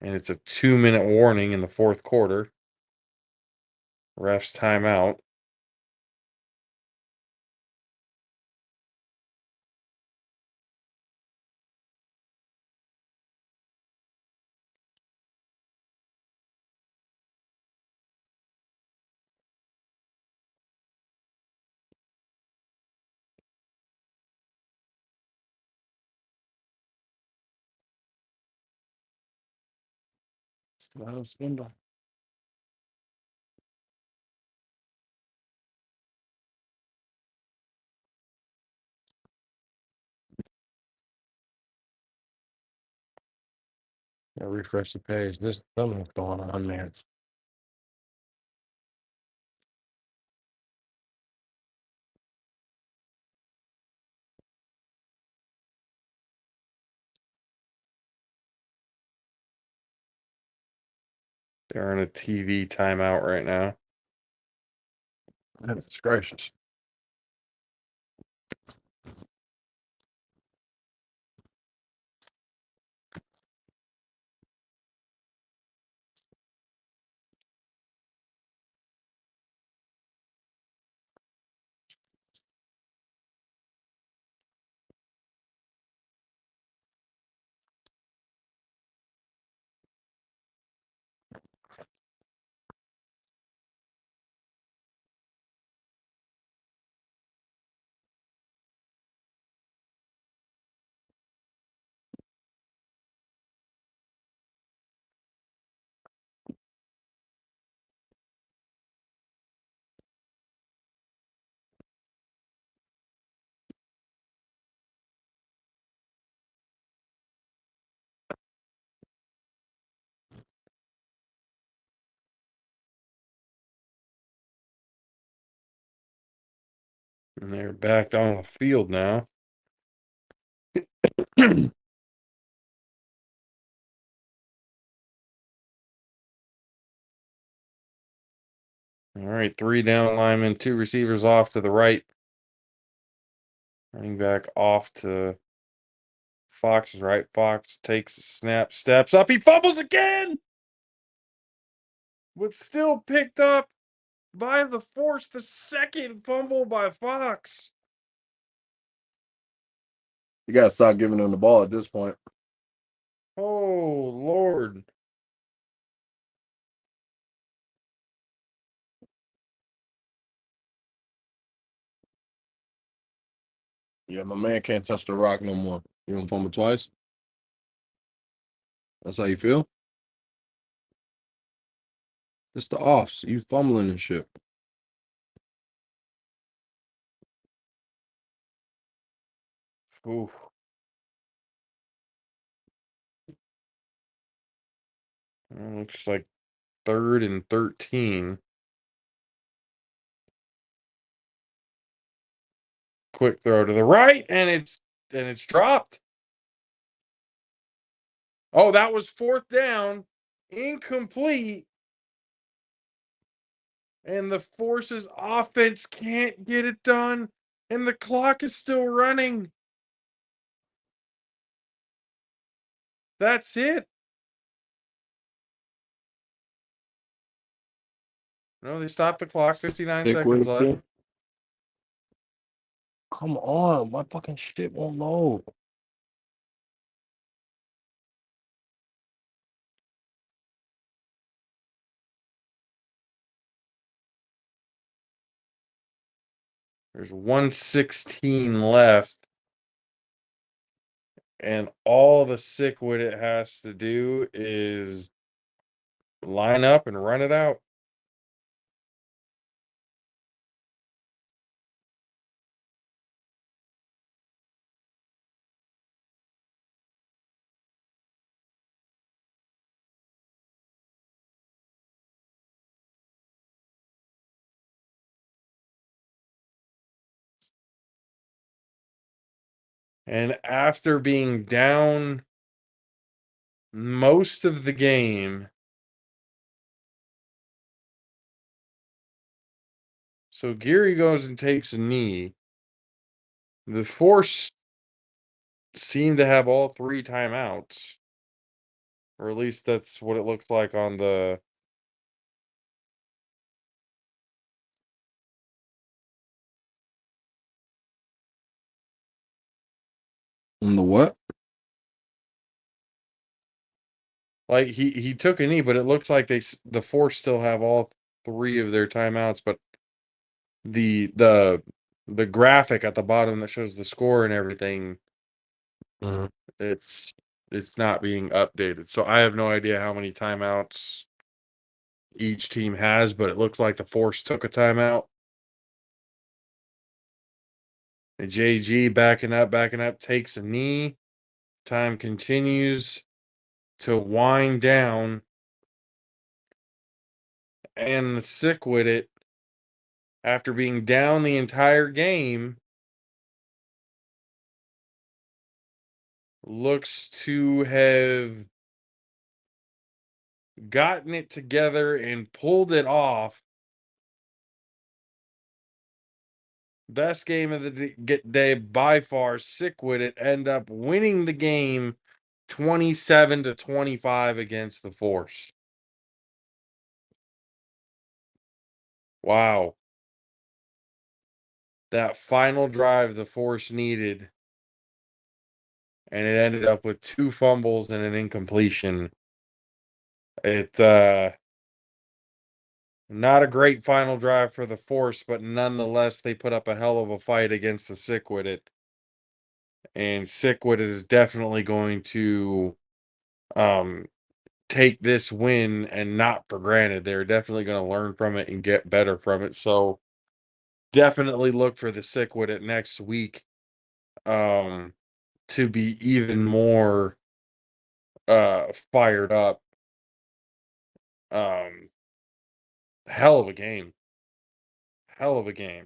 A: And it's a 2-minute warning in the fourth quarter. Refs timeout. Still have a spindle. Yeah, refresh the page. There's something's going on there. They're on a TV timeout right now.
D: Goodness gracious.
A: And they're back on the field now. All right, 3 down linemen, 2 receivers off to the right. Running back off to Fox's right. Fox takes a snap, steps up. He fumbles again! But still picked up by the force. The second fumble by Fox.
D: You gotta stop giving them the ball at this point.
A: Oh, Lord.
D: Yeah, my man can't touch the rock no more. You gonna fumble twice? That's how you feel? It's the offs. You fumbling and shit.
A: Ooh. Looks like 3rd and 13. Quick throw to the right, and it's dropped. Oh, that was 4th down. Incomplete. And the Force's offense can't get it done. And the clock is still running. That's it. No, they stopped the clock. 59 seconds left.
D: Come on, my fucking shit won't load.
A: There's 1:16 left. And all the Sickwidit has to do is line up and run it out. And after being down most of the game, so Geary goes and takes a knee. The Force seemed to have all 3 timeouts. Or at least that's what it looks like on the
D: On the what?
A: like he took a knee, but it looks like the Force still have all 3 of their timeouts, but the graphic at the bottom that shows the score and everything,
D: Mhm.
A: it's not being updated. So I have no idea how many timeouts each team has, but it looks like the Force took a timeout. And JG backing up, takes a knee. Time continues to wind down. And the Sickwidit, after being down the entire game, looks to have gotten it together and pulled it off. Best game of the day by far. Sickwidit end up winning the game 27-25 against the Force. Wow. That final drive the Force needed, and it ended up with 2 fumbles and an incompletion. It not a great final drive for the Force, but nonetheless they put up a hell of a fight against the Sickwidit. And Sickwidit is definitely going to take this win and not for granted. They're definitely going to learn from it and get better from it. So definitely look for the Sickwidit next week to be even more fired up. Hell of a game. Hell of a game.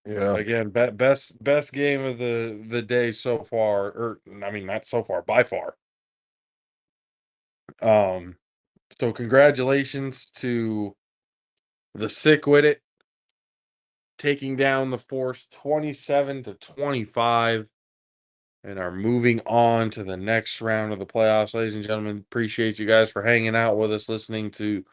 D: Yeah.
A: Again, best game of the day so far, or I mean not so far, by far. So congratulations to the Sickwidit taking down the Force 27-25 and are moving on to the next round of the playoffs. Ladies and gentlemen, appreciate you guys for hanging out with us, listening to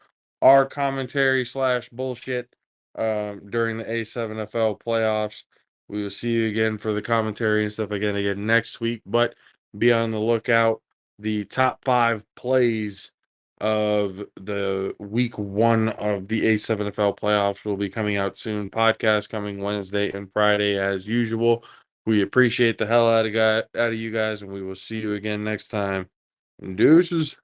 A: our commentary / bullshit during the A7FL playoffs. We will see you again for the commentary and stuff again next week, but be on the lookout. The top 5 plays of the week 1 of the A7FL playoffs will be coming out soon. Podcast coming Wednesday and Friday as usual. We appreciate the hell out of you guys, and we will see you again next time. Deuces.